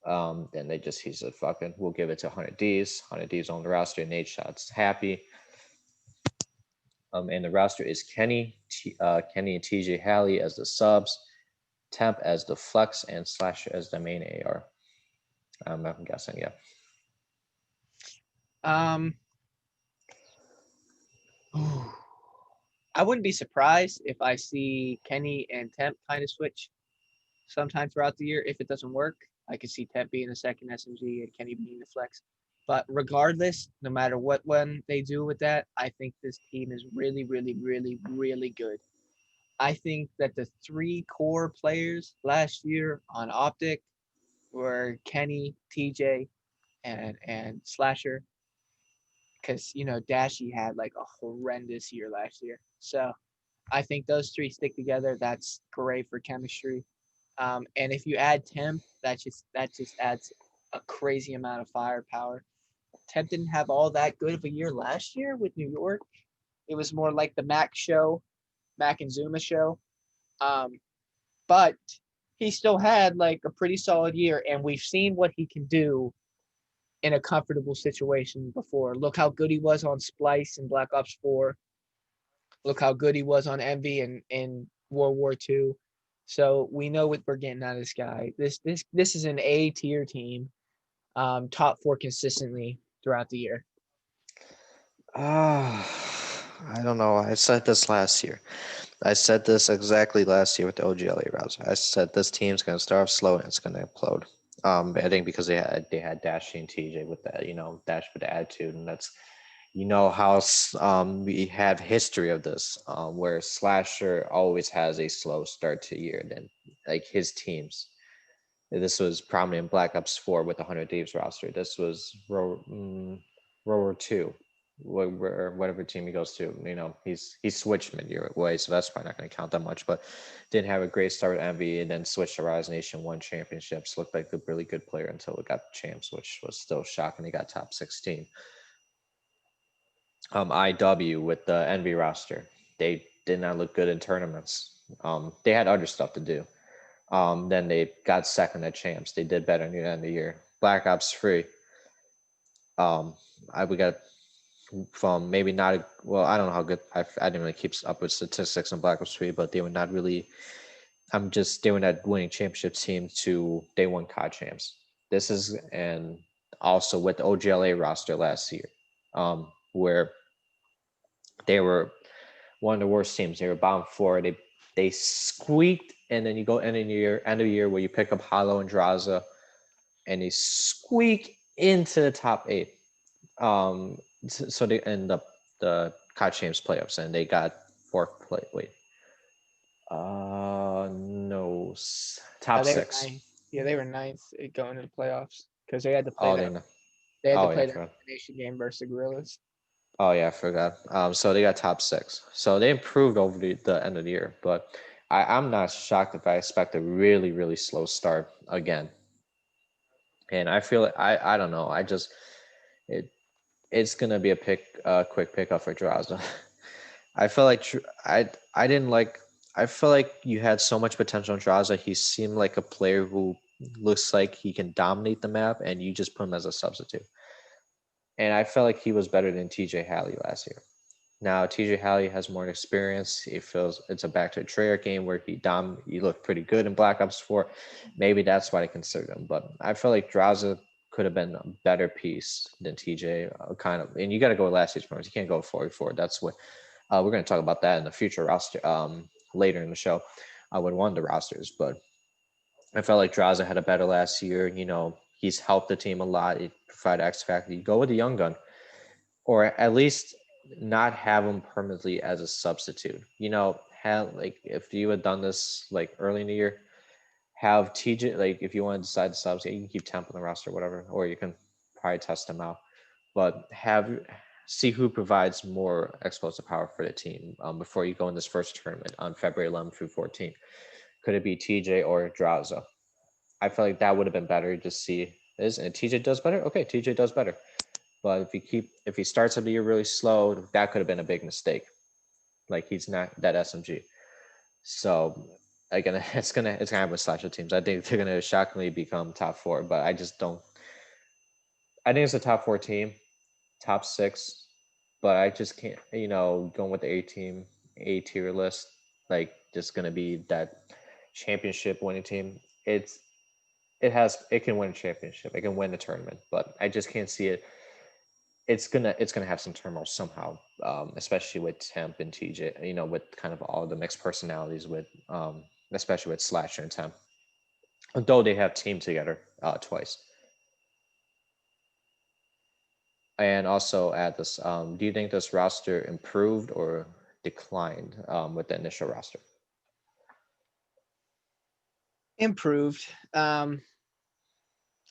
Then he said, fucking, we'll give it to 100 Ds. 100 Ds on the roster. Nate Shots happy. And the roster is Kenny and TJ Halley as the subs, Temp as the flex, and Slasher as the main AR. I'm guessing, yeah. Um. I wouldn't be surprised if I see Kenny and Temp kind of switch sometime throughout the year. If it doesn't work, I could see Temp being the second SMG and Kenny being the flex. But regardless, no matter what one they do with that, I think this team is really, really, really, really good. I think that the three core players last year on Optic were Kenny, TJ, and Slasher, because Dashy had like a horrendous year last year. So I think those three stick together. That's great for chemistry. And if you add Temp, that just adds a crazy amount of firepower. Temp didn't have all that good of a year last year with New York. It was more like the Mac show, Mac and Zuma show. Um, but he still had like a pretty solid year, and we've seen what he can do in a comfortable situation before. Look how good he was on Splice and Black Ops 4. Look how good he was on Envy and in World War II. So we know what we're getting out of this guy. This is an A tier team, top four consistently throughout the year. Ah, I don't know. I said this last year. I said this exactly last year with the OGLA routes. I said this team's gonna start off slow and it's gonna implode. I think because they had Dashy and TJ with that, Dash with the attitude, and that's how we have history of this, where Slasher always has a slow start to year. Then like his teams. This was prominent in Black Ops 4 with the 100 Thieves roster. This was World War 2, whatever team he goes to. He's switched mid-year way, so that's probably not going to count that much. But didn't have a great start with Envy, and then switched to Rise Nation, won championships, looked like a really good player until it got champs, which was still shocking. He got top 16. IW with the Envy roster, they did not look good in tournaments. They had other stuff to do. Then they got second at champs. They did better near the end of the year. Black Ops 3. We got from maybe not well. I don't know how good. I didn't really keep up with statistics on Black Ops 3, but they were not really. I'm just doing that winning championship team to they won COD champs. This is and also with the OGLA roster last year, where they were one of the worst teams. They were bottom four. They squeaked, and then you go end of the year where you pick up Hollow and Draza, and they squeak into the top eight. So they end up the COD Champs playoffs, and they got fourth place. Wait, no, top They were six. ninth. Yeah, they were ninth going to the playoffs because they had to play Oh, that. they know. They had to Oh yeah, play I that forgot. elimination game versus the Gorillas. Oh yeah, I forgot. So they got top six. So they improved over the end of the year, but I'm not shocked if I expect a really, really slow start again. And I feel I don't know. It it's gonna be a quick pickup for Draza. I feel like I didn't like. I feel like you had so much potential in Draza. He seemed like a player who looks like he can dominate the map, and you just put him as a substitute. And I felt like he was better than TJ Halley last year. Now TJ Halley has more experience. He feels it's a back to the Treyarch game where he looked pretty good in Black Ops 4. Maybe that's why they considered him. But I feel like Draza could have been a better piece than TJ. Kind of, and you got to go with last year's members. You can't go 44. That's what we're going to talk about that in the future roster later in the show with one of the rosters. But I felt like Draza had a better last year. He's helped the team a lot. He provided X factor. You go with the young gun, or at least not have him permanently as a substitute. Have like if you had done this like early in the year, have TJ like if you want to decide to subs, you can keep Temp on the roster, or whatever, or you can probably test him out. But see who provides more explosive power for the team before you go in this first tournament on February 11th through 14th. Could it be TJ or Draza? I feel like that would have been better to see. And TJ does better. Okay, TJ does better. But if he starts up the year really slow, that could have been a big mistake. Like he's not that SMG. So again, it's gonna happen with slasher teams. I think they're gonna shockingly become top four, but I just don't. I think it's a top four team, top six, but I just can't. Going with the A tier list, like just gonna be that championship winning team. It can win a championship. It can win the tournament, but I just can't see it. It's gonna have some turmoil somehow, especially with Temp and TJ. With kind of all the mixed personalities with, especially with Slasher and Temp. Though they have teamed together twice. And also add this. Do you think this roster improved or declined with the initial roster? Improved.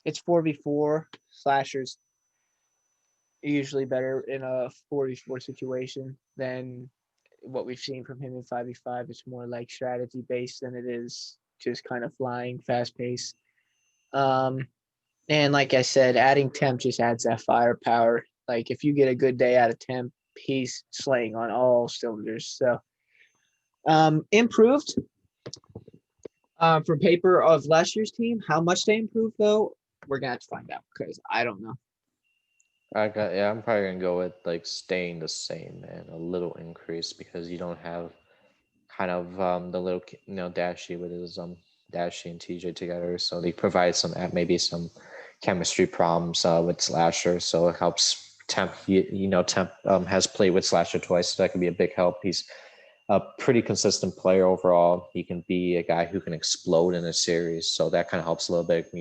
It's 4v4. Slashers usually better in a 4v4 situation than what we've seen from him in 5v5. It's more like strategy based than it is just kind of flying, fast pace. Um, and like I said, adding temp just adds that firepower. Like if you get a good day out of temp, he's slaying on all cylinders. So improved from paper of last year's team. How much they improved though, we're gonna have to find out because I don't know. Yeah, I'm probably gonna go with like staying the same and a little increase because you don't have kind of the little Dashy with his Dashy and TJ together, so they provide some maybe some chemistry problems with Slasher, so it helps Temp. Temp has played with Slasher twice, so that could be a big help. He's a pretty consistent player overall. He can be a guy who can explode in a series, so that kind of helps a little bit.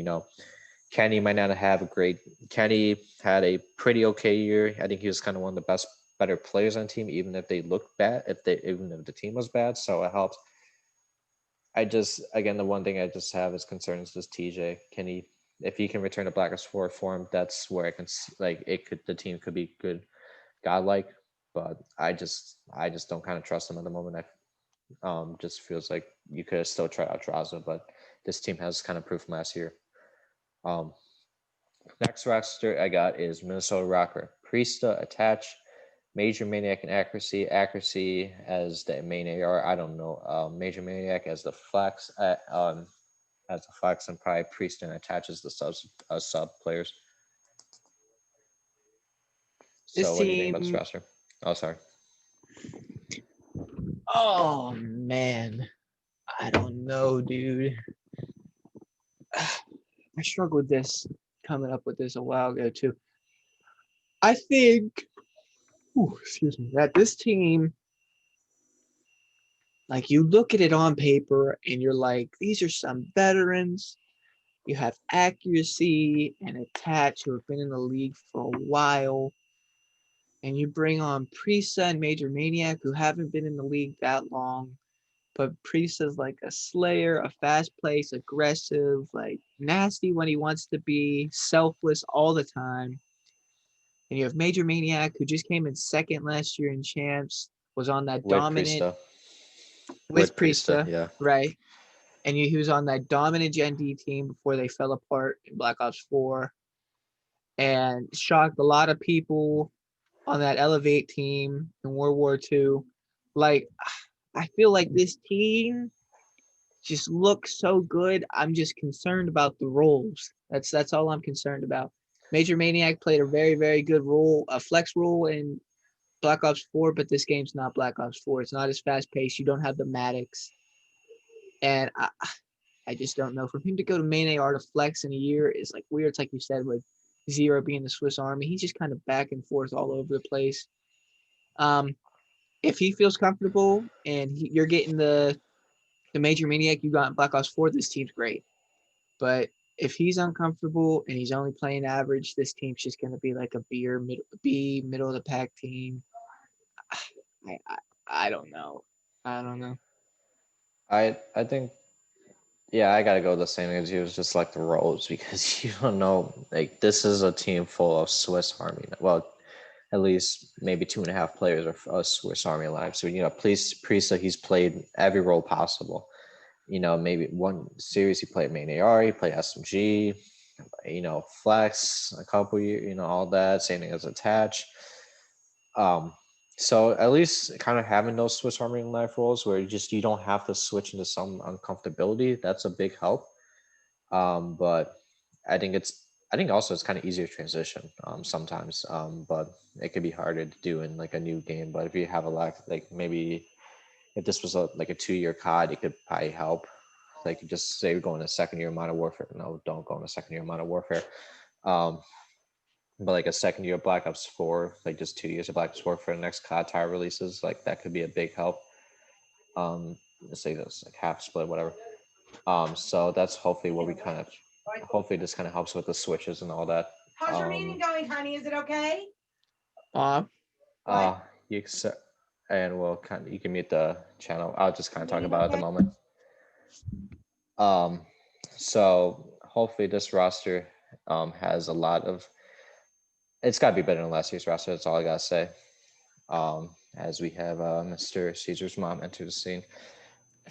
Kenny might not have a great. Kenny had a pretty okay year. I think he was kind of one of the better players on the team, even if they looked bad, even if the team was bad. So it helps. I just again the one thing I just have is concerns is TJ. Can he if he can return to Black Ops 4 form, that's where I can see, like the team could be good, godlike. But I just don't kind of trust him at the moment. I just feels like you could have still tried out Draza, but this team has kind of proof from last year. Um, Next roster I got is Minnesota Rocker. Priesta, Attach, Major Maniac, and Accuracy. Accuracy as the main AR. I don't know. Major Maniac as the flex. And probably Priest and Attach as the sub players. This So what do you think about this team, roster? Oh, sorry. oh man, I don't know, dude. I struggled with this coming up with this a while ago too. I think, excuse me, that this team, like you look at it on paper and you're like, these are some veterans. You have accuracy and attach who have been in the league for a while. And you bring on Prisa and Major Maniac who haven't been in the league that long. But Prisa's like a slayer, a fast pace, aggressive, like nasty when he wants to be, selfless all the time. And you have Major Maniac who just came in second last year in champs, was on that With dominant Priesta. with With Priesta, Priesta, yeah. right? And he was on that dominant Gen D team before they fell apart in Black Ops 4 and shocked a lot of people on that Elevate team in World War II. Like, I feel like this team just looks so good. I'm just concerned about the roles. That's all I'm concerned about. Major Maniac played a very, very good role, a flex role in Black Ops 4, but this game's not Black Ops 4. It's not as fast paced. You don't have the Maddox. And I just don't know. For him to go to main AR to flex in a year is like weird. It's like you said with Zero being the Swiss Army. He's just kind of back and forth all over the place. Um, if he feels comfortable and you're getting the Major Maniac you got in Black Ops 4, this team's great. But if he's uncomfortable and he's only playing average, this team's just going to be like a B middle of the pack team. I, I I don't know. I don't know. I think yeah, I gotta go the same as you. It's just like the roles because you don't know. Like this is a team full of Swiss Army. Well, at least maybe 2.5 players are Swiss Army alive. So please Priesta, he's played every role possible. Maybe one series he played main AR, he played SMG, flex a couple years, all that. Same thing as attach. Um, so at least kind of having those Swiss Army knife roles where you don't have to switch into some uncomfortability. That's a big help. But I think also it's kind of easier to transition sometimes. But it could be harder to do in like a new game. But if you have a lot, like maybe if this was like a 2 year COD, it could probably help. Like you just say you're going to second year Modern Warfare. No, don't go into second year Modern Warfare. Um, but like a second year Black Ops 4, like just 2 years of Black Ops 4 for the next COD tire releases, like that could be a big help. Let's say that's like half split, whatever. So that's hopefully what we kind of, hopefully this kind of helps with the switches and all that. How's your meeting going, honey? Is it okay? Uh, Uh, you can, and we'll kind of, you can mute the channel. I'll just kind of talk Meeting about it at the okay? moment. Um, So hopefully this roster has a lot of. It's got to be better than last year's roster. That's all I gotta say. As we have Mr. Caesar's mom enter the scene.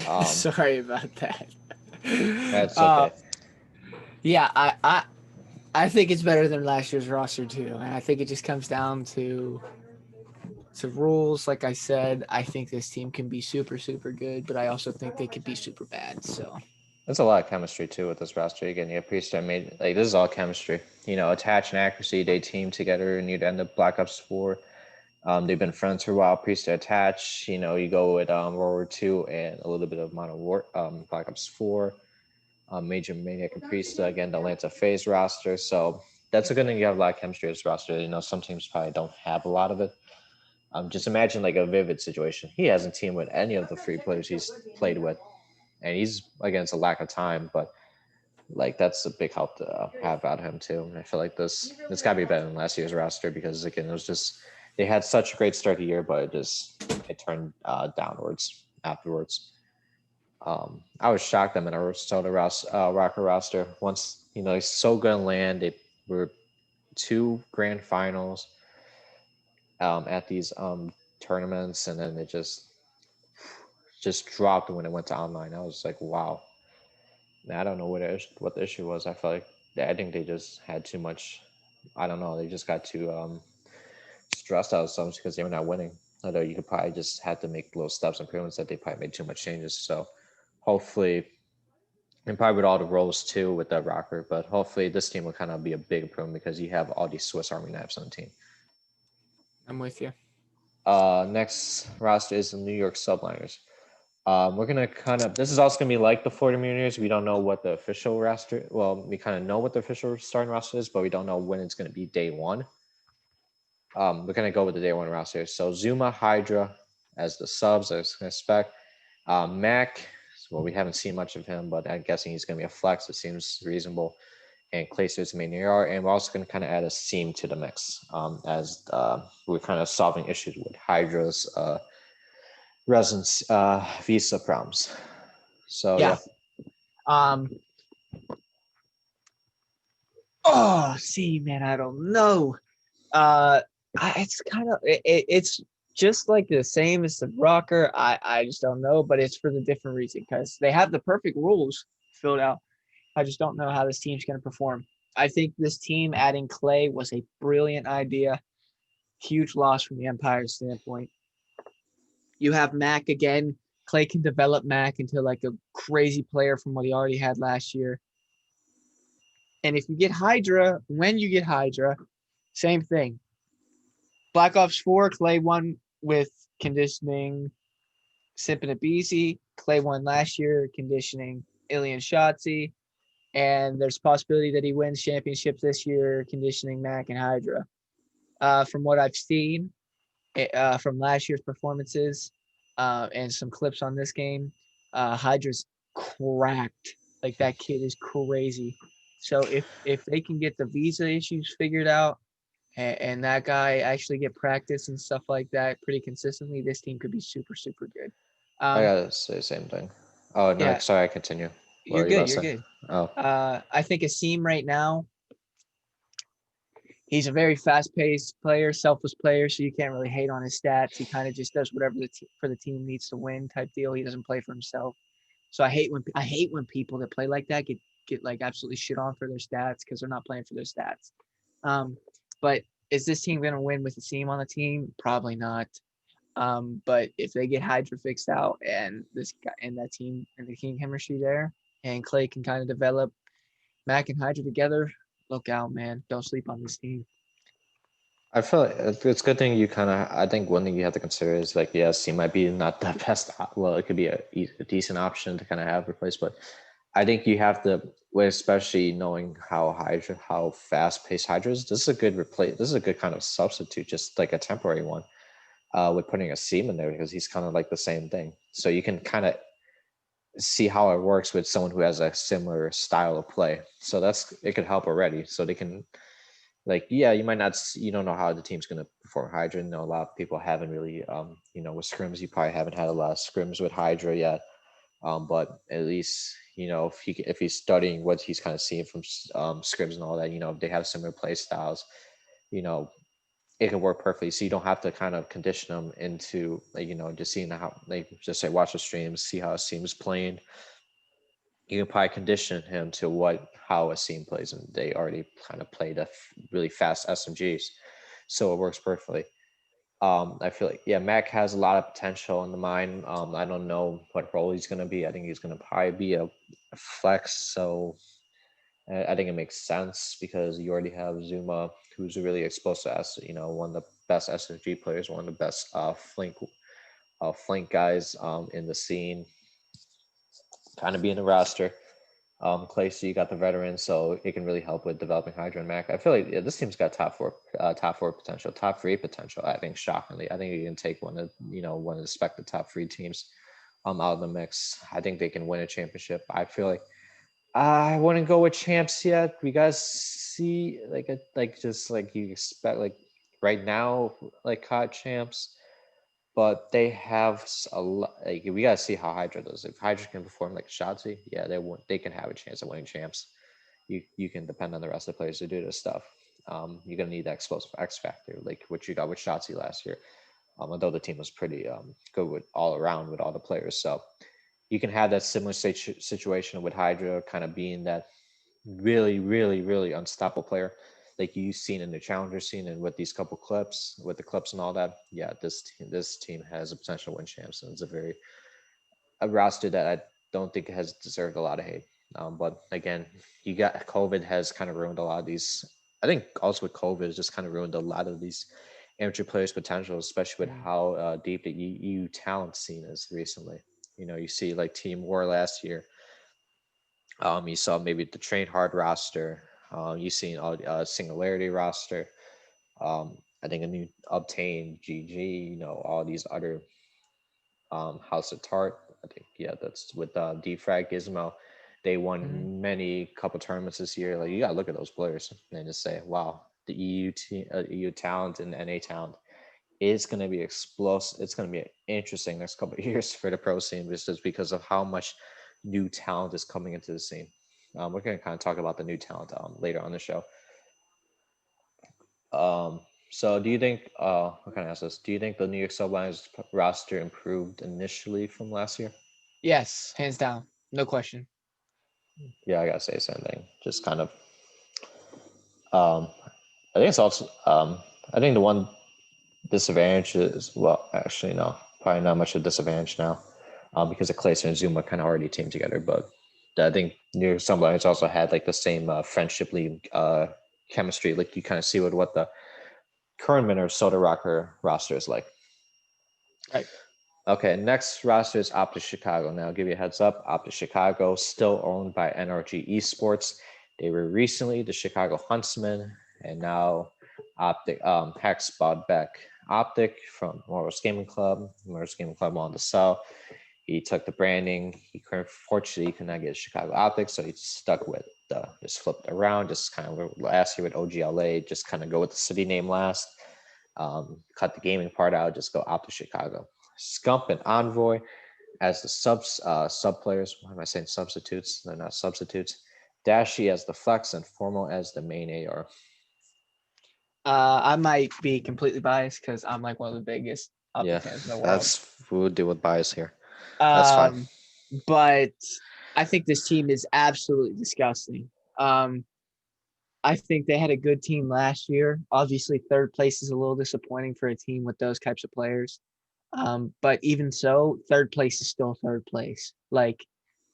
Um, Sorry about that. that's uh, okay. yeah, I think it's better than last year's roster too, and I think it just comes down to rules. Like I said, I think this team can be super super good, but I also think they could be super bad. So There's a lot of chemistry too with this roster. Again, you have Priest and made like this is all chemistry. Attach and accuracy. They team together and you'd end up Black Ops 4. They've been friends for a while. Priest to attach. You go with World War II and a little bit of Modern War, Black Ops 4. Major Maniac and Priest again, the Atlanta Phase roster. So that's a good thing. You have a lot of chemistry in this roster. Some teams probably don't have a lot of it. Just imagine like a Vivid situation. He hasn't teamed with any of the free players he's played with, and he's against a lack of time, but like that's a big help to have out of him too. And I feel like this got to be better than last year's roster because again it was just they had such a great start of the year, but it turned downwards afterwards. I was shocked that Minnesota Rocker roster once they're so good in land. They were two grand finals at these tournaments, and then it just dropped when it went to online. I was like, wow. I don't know what the issue was. I think they just had too much. I don't know. They just got too stressed out some because they were not winning. Although you could probably just had to make little steps improvements that they probably made too much changes. So hopefully, and probably with all the roles too with that rocker, but hopefully this team will kind of be a big improvement because you have all these Swiss Army knives on the team. I'm with you. Next roster is the New York Subliners. We're gonna kind of. This is also gonna be like the Florida Mariners. We don't know what the official roster. Well, we kind of know what the official starting roster is, but we don't know when it's gonna be day one. We're gonna go with the day one roster. So Zuma, Hydra as the subs, as I expect. Mac. Well, we haven't seen much of him, but I'm guessing he's gonna be a flex. It seems reasonable. And Clayster's main AR, and we're also gonna kind of add a seam to the mix as we're kind of solving issues with Hydra's residence visa problems. So Yeah. yeah. Um. Oh, see, man, I don't know. It's kind of it's just like the same as the rocker. I just don't know, but it's for the different reason because they have the perfect rules filled out. I just don't know how this team's going to perform. I think this team adding Clay was a brilliant idea. Huge loss from the Empire standpoint. You have Mac again. Clay can develop Mac into like a crazy player from what he already had last year. And if you get Hydra, when you get Hydra, same thing. Black Ops 4, Clay won with conditioning Sip and Abisi. Clay won last year conditioning Ilian Shotzi. And there's a possibility that he wins championships this year conditioning Mac and Hydra. From what I've seen from last year's performances and some clips on this game, Hydra's cracked. Like that kid is crazy. So if they can get the visa issues figured out and that guy actually get practice and stuff like that pretty consistently, this team could be super, super good. I gotta say the same thing. Oh no, Yeah, sorry, I continue. What you're are you about good. to You're say? good. Oh, I think Asim right now, he's a very fast-paced player, selfless player, so you can't really hate on his stats. He kind of just does whatever for the team needs to win type deal. He doesn't play for himself. So I hate when people that play like that get like absolutely shit on for their stats because they're not playing for their stats. But is this team going to win with the team on the team? Probably not. But if they get Hydra fixed out and this guy and that team and the team chemistry there, and Clay can kind of develop Mac and Hydra together, look out, man! Don't sleep on this team. I feel like it's a good thing you kind of. I think one thing you have to consider is like yes, he might be not the best. Well, it could be a decent option to kind of have replaced, but I think you have to, especially knowing how fast paced Hydra is. This is a good replace. This is a good kind of substitute, just like a temporary one, with putting a seam in there because he's kind of like the same thing. So you can kind of see how it works with someone who has a similar style of play. So it could help already. So they can yeah, you might not you don't know how the team's going to perform Hydra. A lot of people haven't really with scrims. You probably haven't had a lot of scrims with Hydra yet. But at least if he's studying what he's kind of seeing from scripts and all that, they have similar play styles. You know, it can work perfectly. So you don't have to kind of condition them into like just seeing how like just say watch the streams, see how a team's playing. You can probably condition him to how a scene plays, and they already kind of played really fast SMGs, so it works perfectly. I feel like Mac has a lot of potential in the mind. I don't know what role he's gonna be. I think he's gonna probably be a flex. So I think it makes sense because you already have Zuma, who's really exposed to one of the best SMG players, one of the best flank guys in the scene, kind of be in the roster. Clay, so you got the veteran, so it can really help with developing Hydra and Mac. I feel like this team's got top four potential, top three potential. I think shockingly, I think you can take one of the expected top three teams, out of the mix. I think they can win a championship. I feel like I wouldn't go with champs yet. We guys see just like you expect like right now like COD champs, but they have a lot. Like, we gotta see how Hydra does. If Hydra can perform like Shotzi, yeah, they can have a chance of winning champs. You can depend on the rest of the players to do this stuff. You're gonna need that explosive X factor, like what you got with Shotzi last year. Although the team was pretty good with all around with all the players, so you can have that similar situation with Hydra, kind of being that really, really, really unstoppable player, like you've seen in the challenger scene and with these couple clips, with the clips and all that. Yeah, this team has a potential to win champs, and it's a roster that I don't think has deserved a lot of hate. But again, you got COVID has kind of ruined a lot of these. I think also with COVID has just kind of ruined a lot of these amateur players' potential, especially with how deep the EU talent scene is recently. You see like Team War last year. You saw maybe the Train Hard roster. You seen all Singularity roster. I think a new Obtain GG. All these other House of Tart. I think that's with Defrag Gizmo. They Mhm. won many couple tournaments this year. Like you gotta look at those players and just say, wow, the EU talent and the NA talent is going to be explosive. It's going to be interesting next couple of years for the pro scene, just because of how much new talent is coming into the scene. We're going to kind of talk about the new talent later on the show. So do you think, what kind of ask this? Do you think the New York Sublimes roster improved initially from last year? Yes, hands down, no question. Yeah, I gotta say the same thing. Just kind of, um, I think it's also, I think the one disadvantage is, well, actually, no, probably not much of a disadvantage now, because of Clayson and Zuma kind of already teamed together. But I think near Sunblind's also had like the same friendship league chemistry, like you kind of see with what the current Minnesota Rocker roster is like. Right. Okay, next roster is Optic Chicago. Now, I'll give you a heads up. Optic Chicago, still owned by NRG Esports. They were recently the Chicago Huntsmen, and now Optic Hex bought back Optic from Morris Gaming Club. Morris Gaming Club wanted to sell. He took the branding. Fortunately, he could not get Chicago Optic, so he stuck with just flipped around, just kind of last year with OGLA, just kind of go with the city name last. Cut the gaming part out, just go Optic Chicago. Scump and Envoy as the sub players. Why am I saying substitutes? They're not substitutes. Dashi as the flex and Formal as the main AR. I might be completely biased because I'm like one of the biggest Yeah, Optic fans in the world. we'll deal with bias here. That's fine. Um, but I think this team is absolutely disgusting. I think they had a good team last year. Obviously, third place is a little disappointing for a team with those types of players. But even so, third place is still third place. Like,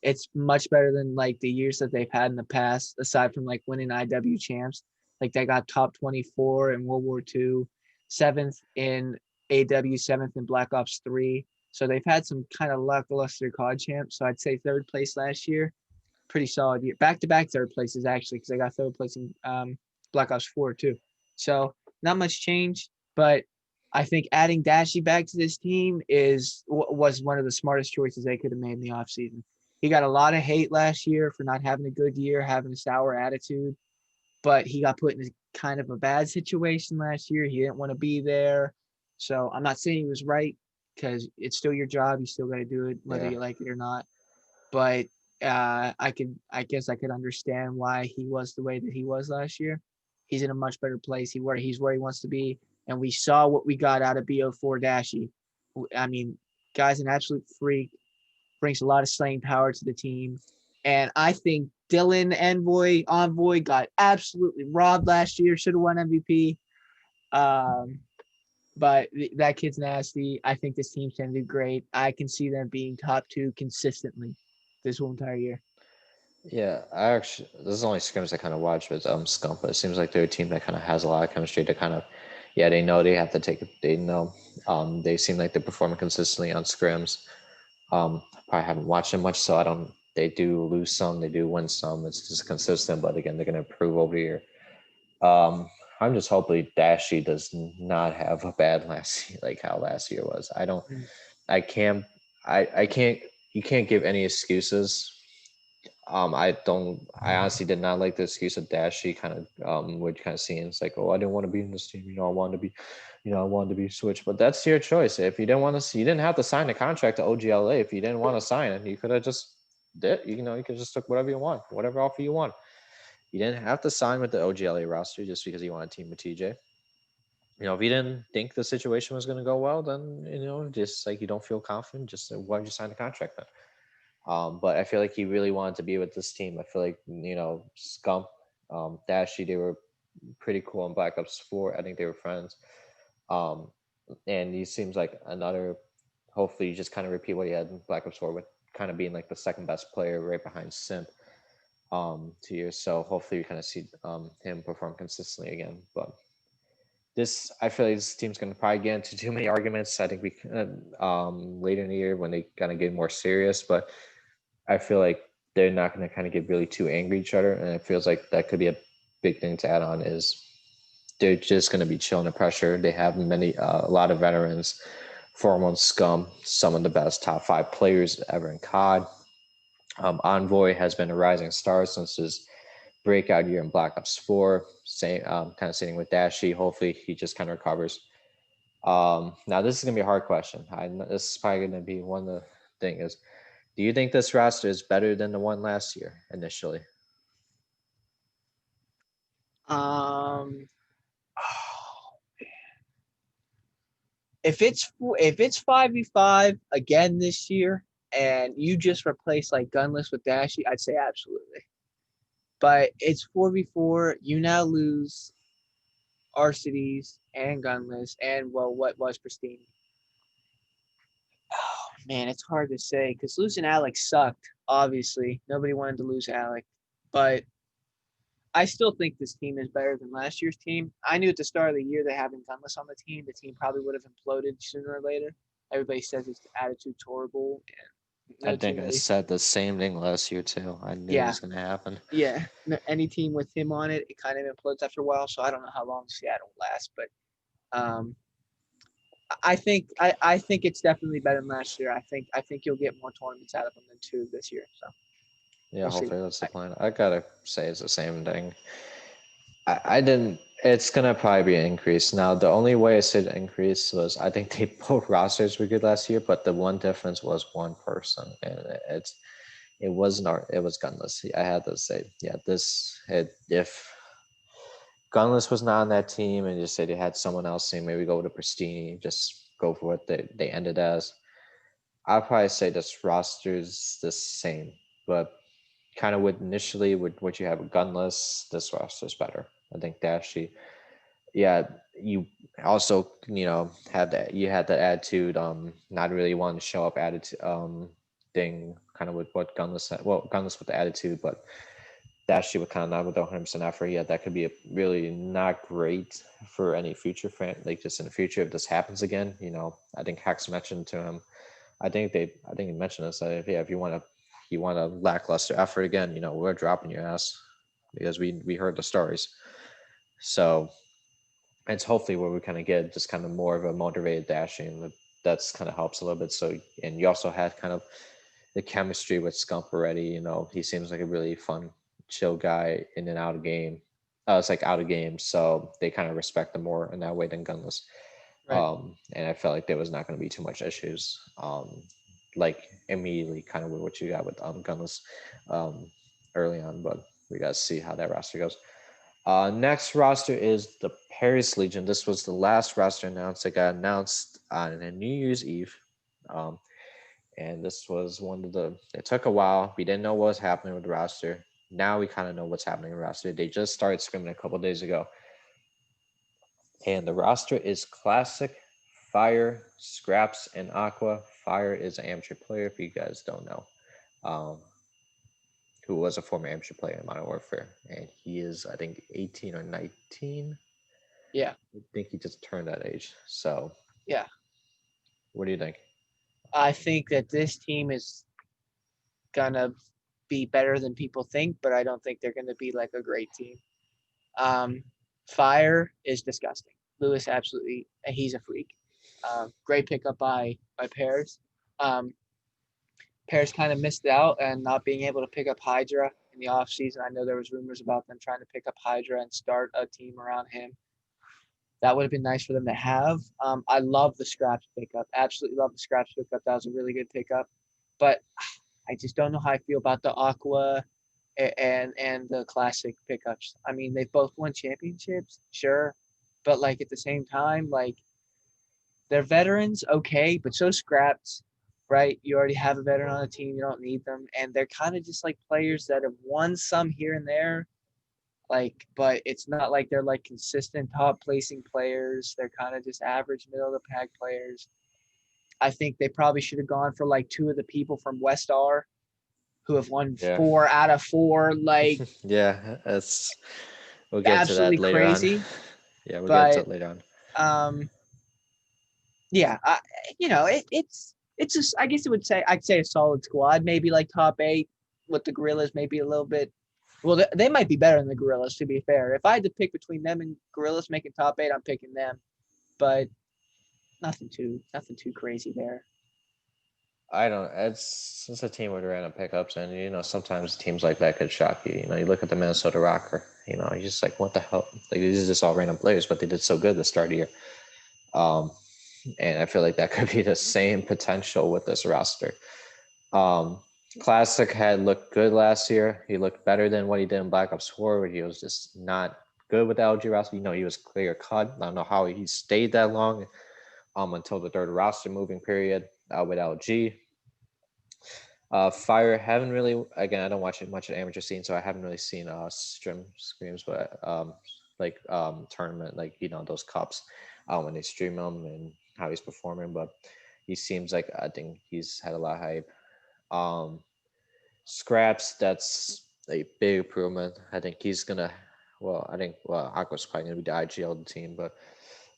it's much better than like the years that they've had in the past, aside from like winning IW champs. Like they got top 24 in World War II, seventh in AW, seventh in Black Ops 3. So they've had some kind of lackluster COD champs. So I'd say third place last year, pretty solid year. Back to back third places actually, because I got third place in Black Ops 4 too. So not much change, but I think adding Dashy back to this team was one of the smartest choices they could have made in the offseason. He got a lot of hate last year for not having a good year, having a sour attitude, but he got put in kind of a bad situation last year. He didn't want to be there. So I'm not saying he was right because it's still your job. You still got to do it whether Yeah. you like it or not. but I guess I could understand why he was the way that he was last year. He's in a much better place. He's where he wants to be, and we saw what we got out of Bo4 Dashy. I mean, guy's an absolute freak, brings a lot of slaying power to the team, and I think Dylan Envoy got absolutely robbed last year. Should have won MVP. Um, but that kid's nasty. I think this team's gonna do great. I can see them being top two consistently this whole entire year. Yeah, I actually this is only scrims I kind of watch with Scump, but it seems like they're a team that kind of has a lot of chemistry to kind of, yeah, they know they have to take it. They know, they seem like they're performing consistently on scrims. Probably haven't watched them much, so I don't. They do lose some, they do win some. It's just consistent, but again, they're gonna improve over the year. I'm just hoping Dashy does not have a bad last year, like how last year was. I don't. Mm. I can't. I can't. You can't give any excuses. I don't. I honestly did not like the excuse of Dashy. Kind of. What you kind of seeing. It's like, oh, I didn't want to be in this team. I wanted to be. I wanted to be switched. But that's your choice. If you didn't want to, you didn't have to sign a contract to OGLA. If you didn't want to sign it, you could have just did. You could just took whatever you want, whatever offer you want. You didn't have to sign with the OGLA roster just because you want a team with TJ. If you didn't think the situation was going to go well, then just like you don't feel confident, just why did you sign the contract then? But I feel like he really wanted to be with this team. I feel like Scump, Dashy, they were pretty cool in Black Ops 4. I think they were friends. Um, and he seems like another. Hopefully, you just kind of repeat what he had in Black Ops 4 with kind of being like the second best player right behind Simp. 2 years. So hopefully, we kind of see him perform consistently again. But this I feel like this team's going to probably get into too many arguments. I think we later in the year when they kind of get more serious, but I feel like they're not going to kind of get really too angry at each other, and it feels like that could be a big thing to add on is they're just going to be chilling the pressure. They have a lot of veterans, former Scum, some of the best top 5 players ever in COD. Envoy has been a rising star since his breakout year in Black Ops 4. Same, kind of sitting with Dashy. Hopefully, he just kind of recovers. Now, this is gonna be a hard question. This is probably gonna be one of the thing is, do you think this roster is better than the one last year initially? Um, if it's 5v5 again this year, and you just replace like Gunless with Dashy, I'd say absolutely. But it's 4v4. You now lose Arcides and Gunless, and well, what was Pristine? Oh man, it's hard to say because losing Alec sucked. Obviously, nobody wanted to lose Alec, but I still think this team is better than last year's team. I knew at the start of the year that having Gunless on the team probably would have imploded sooner or later. Everybody says his attitude's horrible, and I no team think I really. said the same thing last year too. I knew it Yeah, was gonna happen. yeah. No, any team with him on it, it kind of implodes after a while. So I don't know how long Seattle will last, but um, I think it's definitely better than last year. I think you'll get more tournaments out of them than two this year. So Yeah, we'll see. hopefully that's the plan. I gotta say it's the same thing. I didn't. It's gonna probably be an increase. Now, the only way I said increase was I think they both rosters were good last year, but the one difference was one person, and it wasn't it was Gunless. I had to say, yeah, if Gunless was not on that team and just say they had someone else saying maybe go to Pristine, just go for what they ended as. I'd probably say this roster's the same, but kind of with initially with what you have with Gunless, this roster's better. I think Dashy, yeah, you also had that attitude, not really wanting to show up attitude thing, kind of with what Gunless had. Well, Gunless with the attitude, but Dashy would kind of not with the 100% effort. Yeah, that could be a really not great for any future fan. Like just in the future, if this happens again, I think Hex mentioned to him. I think he mentioned this. That if you want a lackluster effort again, we're dropping your ass because we heard the stories. So it's hopefully where we kind of get just kind of more of a motivated Dashing. That's kind of helps a little bit. So and you also had kind of the chemistry with Scump already. He seems like a really fun, chill guy in and out of game. It's like out of game, so they kind of respect him more in that way than Gunless. Right. And I felt like there was not going to be too much issues. like immediately, kind of with what you got with Gunless um, early on, but we got to see how that roster goes. Next roster is the Paris Legion. This was the last roster announced. It got announced on a New Year's Eve. Um, and this was one of the, it took a while. We didn't know what was happening with the roster. Now we kind of know what's happening in the roster. They just started scrimming a couple days ago. And the roster is Classic, Fire, Scraps, and Aqua. Fire is an amateur player, if you guys don't know, um, who was a former amateur player in Modern Warfare. And he is, I think, 18 or 19. Yeah. I think he just turned that age. So, Yeah. what do you think? I think that this team is gonna be better than people think, but I don't think they're gonna be like a great team. Fire is disgusting. Lewis absolutely, he's a freak. Great pickup by Paris. Paris kind of missed out and not being able to pick up Hydra in the offseason. I know there was rumors about them trying to pick up Hydra and start a team around him. That would have been nice for them to have. I love the Scraps pickup. Absolutely love the Scraps pickup. That was a really good pickup. But I just don't know how I feel about the Aqua and the Classic pickups. I mean, they both won championships, sure, but like at the same time, like they're veterans, okay, but so Scraps, right? You already have a veteran on the team, you don't need them, and they're kind of just like players that have won some here and there, like, but it's not like they're like consistent top placing players. They're kind of just average middle of the pack players. I think they probably should have gone for like two of the people from West R who have won Yeah. 4 out of 4, like Yeah, that's, we'll get to that absolutely later on. crazy. Yeah, we'll get to But it later on. yeah, it's just, I guess I'd say a solid squad, maybe like top 8 with the Gorillas, maybe a little bit. Well, they might be better than the Gorillas, to be fair. If I had to pick between them and Gorillas making top 8, I'm picking them. But nothing too crazy there. I don't. It's a team with random pickups, and sometimes teams like that could shock you. You look at the Minnesota Rocker. You're just like, what the hell? Like these are just all random players, but they did so good at the start of the year. And I feel like that could be the same potential with this roster. Um, Classic had looked good last year. He looked better than what he did in Black Ops 4, where he was just not good with the LG roster. He was clear cut. I don't know how he stayed that long until the third roster moving period with LG. Fire, haven't really, again, I don't watch it much at amateur scene, so I haven't really seen stream screams, but tournament, like those cups when they stream them and how he's performing. But he seems like, I think he's had a lot of hype. Scraps, that's a big improvement. I think he's gonna, well, Aqua's probably gonna be the IGL of the team, but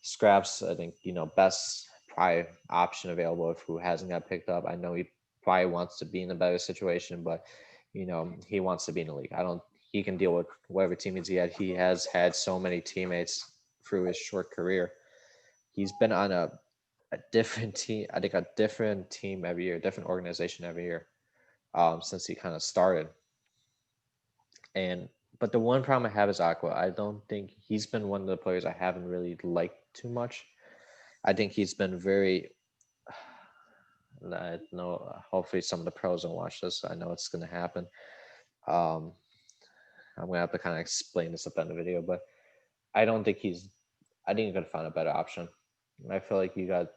Scraps, I think best probably option available if who hasn't got picked up. I know he probably wants to be in a better situation, but he wants to be in the league. I don't. He can deal with whatever teammates he had. He has had so many teammates through his short career. He's been on a different team. I think a different team every year, different organization every year, since he kind of started. And but the one problem I have is Aqua. I don't think he's been one of the players I haven't really liked too much. I think he's been very. I know. Hopefully, some of the pros don't watch this. I know it's going to happen. Um, I'm gonna have to kind of explain this up in the video, but I don't think he's. I think you could find a better option. I feel like you got.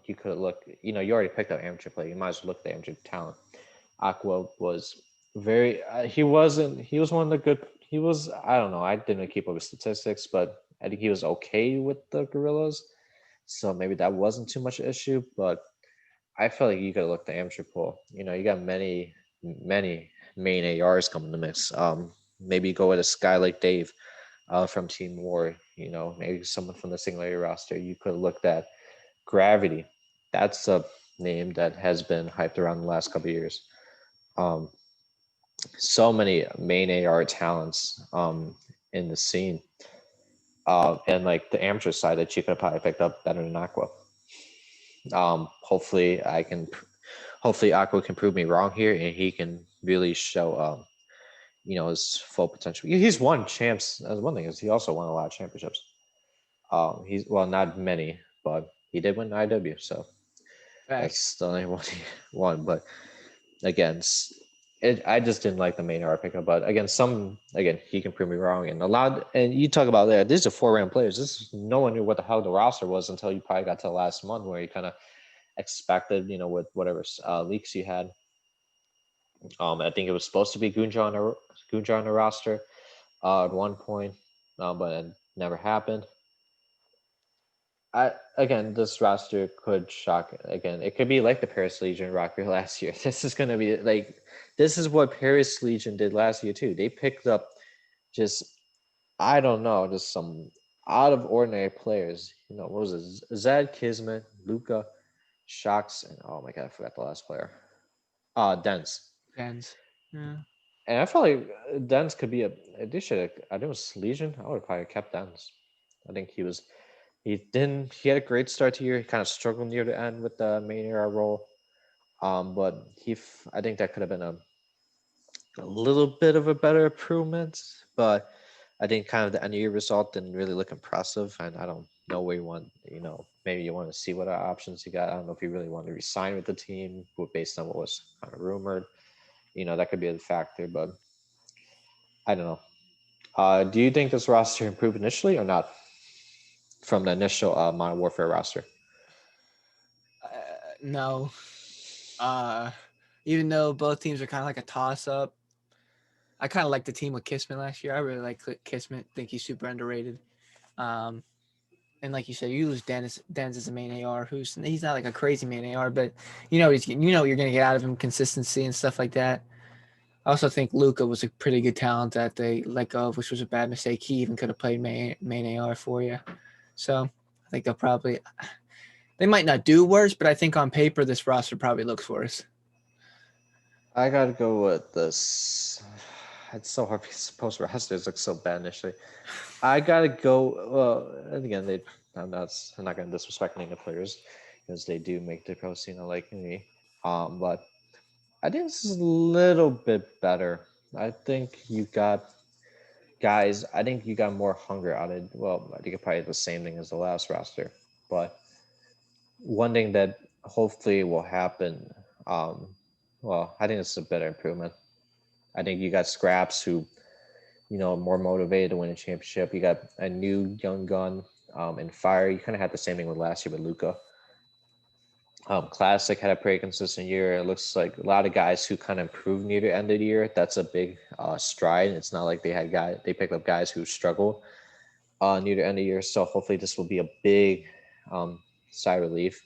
You could look. You already picked up amateur play. You might as well look at the amateur talent. Aqua was very. He wasn't. He was one of the good. He was. I don't know. I didn't keep up with statistics, but I think he was okay with the Gorillas. So maybe that wasn't too much issue, but I feel like you could look at the amateur pool. You got many main ARs coming to mix. Maybe go with a guy like Dave from Team War. Maybe someone from the single roster. You could look at Gravity. That's a name that has been hyped around the last couple of years. Um, so many main AR talents in the scene. And like the amateur side that you could have probably picked up better than Aqua. Hopefully Aqua can prove me wrong here and he can really show his full potential. He's won champs. That's one thing, is he also won a lot of championships. He's, well, not many, but he did win IW. So Facts. That's the only one. But again, I just didn't like the main R pickup. But again, he can prove me wrong. And a lot, and you talk about that. These are 4 round players. No one knew what the hell the roster was until you probably got to the last month where you kind of expected, with whatever leaks you had. I think it was supposed to be Gunjar on the roster at one point, but it never happened. Again, this roster could shock again. It could be like the Paris Legion roster last year. This is what Paris Legion did last year too. They picked up just I don't know, just some out of ordinary players. What was it? Zed, Kismet, Luca, Shocks, and oh my god, I forgot the last player. Dens. Dens. Yeah. And I felt like Dens could be a. They should. I think it was Legion. I would have probably kept Dens. I think he was. He didn't. He had a great start to the year. He kind of struggled near the end with the main era role. But I think that could have been a little bit of a better improvement. But I think kind of the end of year result didn't really look impressive. And I don't know where you want. Maybe you want to see what options you got. I don't know if you really want to resign with the team, based on what was kind of rumored. That could be a factor, but I don't know. Do you think this roster improved initially or not from the initial Modern Warfare roster? No. Uh, Even though both teams are kind of like a toss up, I kind of like the team with Kismet last year. I really like Kismet. Think he's super underrated. Um, and like you said, you lose Dennis as a main AR. He's not like a crazy main AR, but what you're gonna get out of him, consistency and stuff like that. I also think Luca was a pretty good talent that they let go of, which was a bad mistake. He even could have played main AR for you. So I think they might not do worse, but I think on paper this roster probably looks worse. I gotta go with this. It's so hard because post rosters look so bad initially. I gotta go. Well, and again, I'm not gonna disrespect any of the players because they do make the pro scene like me. But I think this is a little bit better. I think you got guys. I think you got more hunger out of. Well, I think it's probably the same thing as the last roster, but one thing that hopefully will happen. Um, well, I think it's a better improvement. I think you got Scraps who, more motivated to win a championship. You got a new young gun in Fire. You kind of had the same thing with last year with Luca. Classic had a pretty consistent year. It looks like a lot of guys who kind of improved near the end of the year. That's a big stride. It's not like they picked up guys who struggle near the end of the year. So hopefully this will be a big sigh of relief.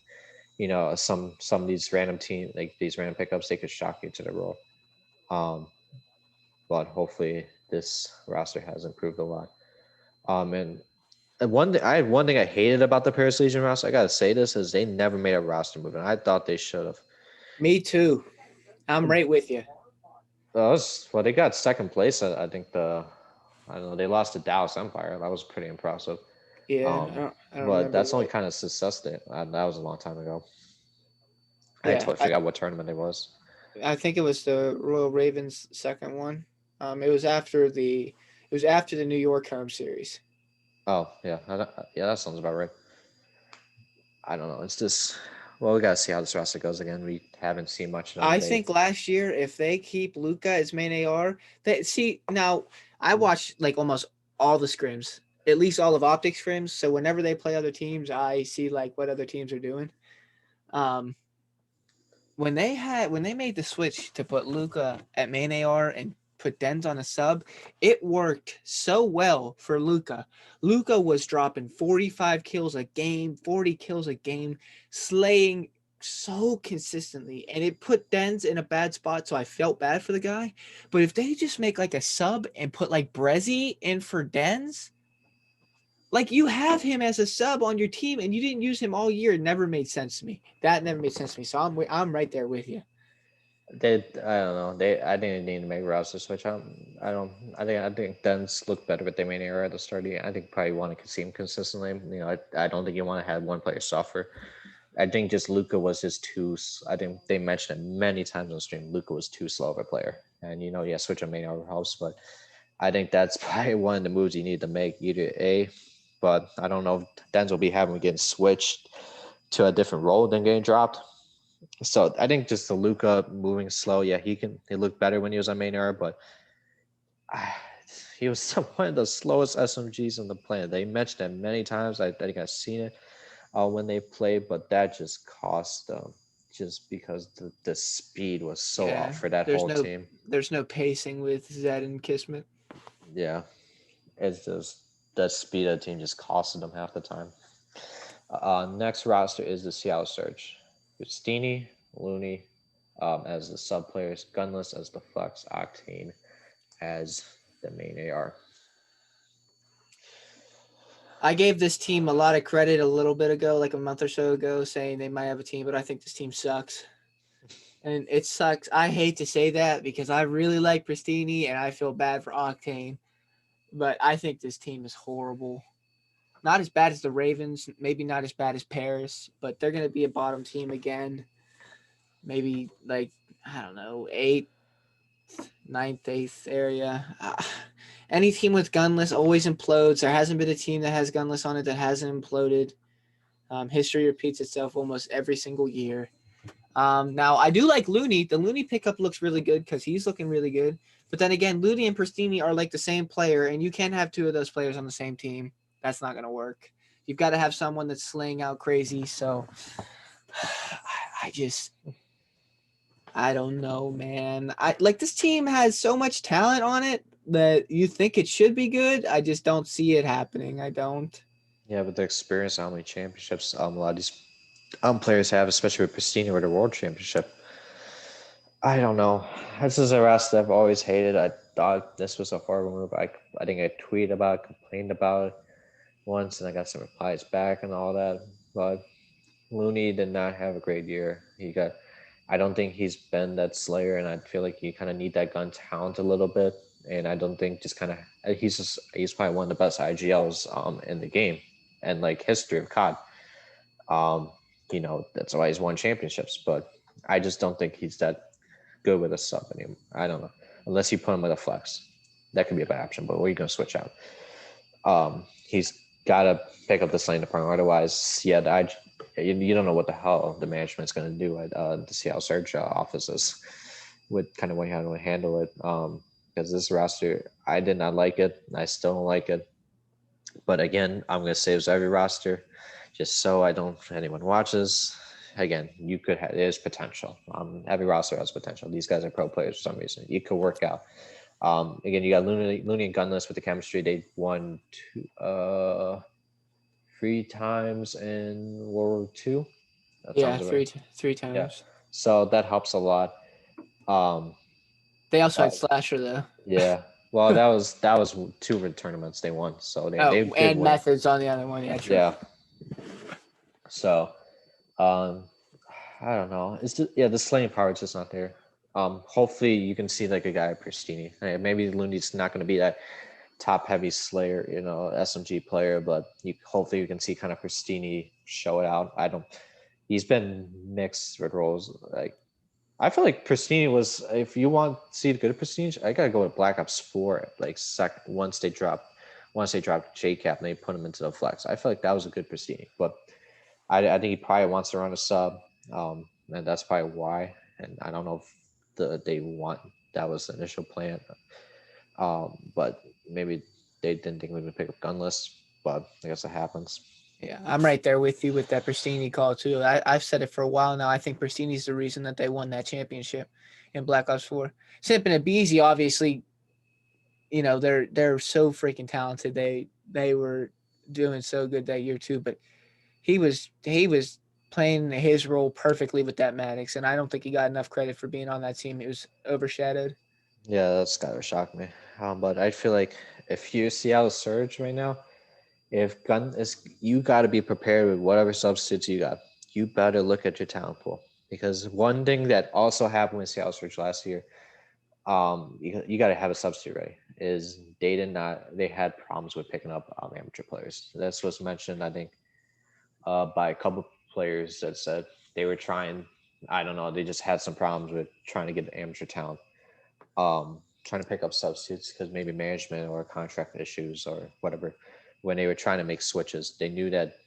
Some of these these random pickups, they could shock you to the role. Um, but hopefully this roster has improved a lot. One thing I hated about the Paris Legion roster, I gotta say this, is they never made a roster move, and I thought they should have. Me too. I'm right with you. Well, they got second place. I think I don't know, they lost to Dallas Empire. That was pretty impressive. Yeah, Um, I don't but remember that's only what. kind of success that was a long time ago. I Yeah, totally forgot what tournament it was. I think it was the Royal Ravens second one. It was after the New York home series. Oh yeah, yeah, that sounds about right. I don't know. It's just well, we gotta see how this roster goes again. We haven't seen much of them. I think last year, if they keep Luca as main AR, they see now. I watch like almost all the scrims, at least all of Optic scrims. So whenever they play other teams, I see like what other teams are doing. Um, when they made the switch to put Luca at main AR and put Dens on a sub, it worked so well for Luca. Luca was dropping 45 kills a game, 40 kills a game, slaying so consistently, and it put Dens in a bad spot, so I felt bad for the guy. But if they just make like a sub and put like Brezzy in for Dens, like you have him as a sub on your team and you didn't use him all year, it never made sense to me. That never made sense to me. So I'm right there with you. I don't know. I think they need to make roster switch. I don't. I think Dens looked better with the main era at the start of the year. I think probably want to see him consistently. I don't think you want to have one player suffer. I think just Luca was just too. I think they mentioned it many times on the stream. Luca was too slow of a player, and yeah, switch a main era helps, but I think that's probably one of the moves you need to make. Either a, but I don't know if Dens will be having getting switched to a different role than getting dropped. So I think just the Luca moving slow. Yeah, he looked better when he was on main era, but uh, he was one of the slowest SMGs on the planet. They mentioned it many times. I think I've seen it when they played, but that just cost them just because the speed was so Yeah, off for that there's whole no team. there's no pacing with Zed and Kismet. Yeah, it's just that speed of the team just costed them half the time. Next roster is the Seattle Surge. Christini, Looney as the sub players, Gunless as the flex, Octane as the main AR. I gave this team a lot of credit a little bit ago, like a month or so ago, saying they might have a team, but I think this team sucks. And it sucks. I hate to say that because I really like Pristini and I feel bad for Octane, but I think this team is horrible. Not as bad as the Ravens, maybe not as bad as Paris, but they're going to be a bottom team again. Maybe like, I don't know, eighth, ninth, eighth area. Any team with gunless always implodes. There hasn't been a team that has gunless on it that hasn't imploded. History repeats itself almost every single year. Now I do like Looney. The Looney pickup looks really good because he's looking really good. But then again, Looney and Pristini are like the same player, and you can't have two of those players on the same team. That's not gonna work. You've got to have someone that's slaying out crazy. So I just I don't know, man. I like this team has so much talent on it that you think it should be good. I just don't see it happening. I don't. Yeah, but the experience, how many championships a lot of these players have, especially with Pristini or the World Championship. I don't know. This is a roster I've always hated. I thought this was a horrible move. I think I tweeted about it, complained about it once, and I got some replies back and all that. But Looney did not have a great year. I don't think he's been that Slayer, and I feel like you kind of need that gun talent a little bit. And I don't think just kind of he's probably one of the best IGLs in the game and like history of COD. Um, that's why he's won championships. But I just don't think he's that good with a sub anymore. I don't know unless you put him with a flex. That could be a bad option, but we're gonna switch out. He's got to pick up the lane department. Otherwise, yeah, you don't know what the hell the management's going to do at the Seattle Surge offices with kind of how to handle it. Because this roster, I did not like it. I still don't like it. But again, I'm going to save every roster just so I don't anyone watches. Again, there's potential. Every roster has potential. These guys are pro players for some reason. It could work out. Again, you got Looney and Gunless with the chemistry. They won three times in World War II. That Yeah, sounds about three yeah. times. So that helps a lot. Um, They also had but Slasher though. yeah, well, that was two tournaments they won, so they Oh, did and win. methods on the other one. Yeah, true. Yeah. So, um, I don't know. It's just, yeah, the slaying power is just not there. Hopefully you can see like a guy like Pristini. Maybe Lundy's not going to be that top heavy slayer, SMG player, but hopefully you can see kind of Pristini show it out. I don't. He's been mixed with roles. Like I feel like Pristini was. If you want to see the good Pristini, I gotta go with Black Ops 4. Like once they dropped J Cap and they put him into the flex. I feel like that was a good Pristini, but I think he probably wants to run a sub, and that's probably why. And I don't know if they want that was the initial plan, but maybe they didn't think we would pick up Gunless. But I guess it happens. Yeah, I'm right there with you with that Pristini call too. I've said it for a while now. I think Pristini's the reason that they won that championship in Black Ops 4. Simp and Abizi, obviously, they're so freaking talented. They were doing so good that year too. But he was playing his role perfectly with that Maddox, and I don't think he got enough credit for being on that team. It was overshadowed. Yeah, that's gotta shock me. But I feel like if you Seattle Surge right now, if gun is you got to be prepared with whatever substitutes you got. You better look at your talent pool because one thing that also happened with Seattle Surge last year, you got to have a substitute ready. Is they had problems with picking up amateur players. This was mentioned, I think, by a couple players that said they were trying. I don't know. They just had some problems with trying to get amateur talent. Trying to pick up substitutes because maybe management or contract issues or whatever. When they were trying to make switches, they knew that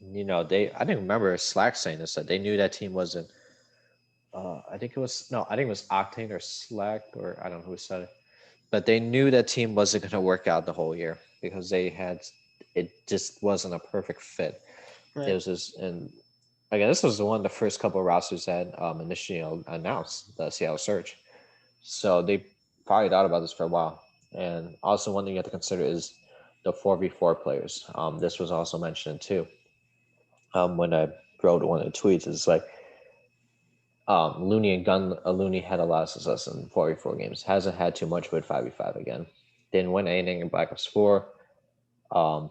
I didn't remember Slack saying this, that they knew that team wasn't. I think it was no, I think it was Octane or Slack, or I don't know who said it, but they knew that team wasn't going to work out the whole year because it just wasn't a perfect fit. It Right. was just, and again, this was one of the first couple of rosters that initially announced the Seattle Surge. So they probably thought about this for a while. And also, one thing you have to consider is the 4v4 players. This was also mentioned too. When I wrote one of the tweets, it's like Looney had a lot of success in 4v4 games. Hasn't had too much with 5v5 again. Didn't win anything in Black Ops 4. Um,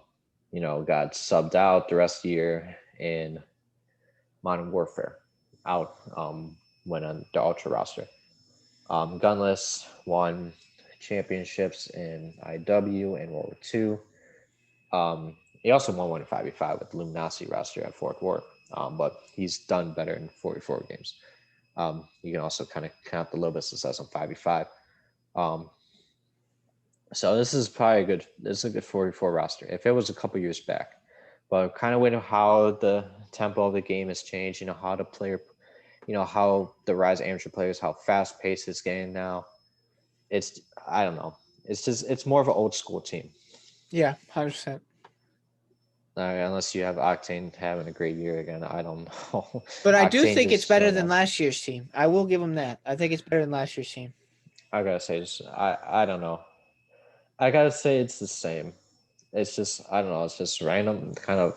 got subbed out the rest of the year in Modern Warfare. Out went on the Ultra roster. Gunless won championships in IW and World War II. He also won one in 5v5 with the Luminosity roster at Fort Worth, but he's done better in 44 games. You can also kind of count the little bit of success on 5v5. So this is probably a good 44 roster. If it was a couple years back, but kind of with how the tempo of the game has changed, how the player, how the rise of amateur players, how fast paced it's getting now. I don't know. It's more of an old school team. Yeah, 100%. Unless you have Octane having a great year again, I don't know. But I do Octane think it's just better showed than up. last year's team. I will give them that. I think it's better than last year's team. I gotta say, I don't know. I gotta say it's the same. It's just I don't know. It's just random kind of.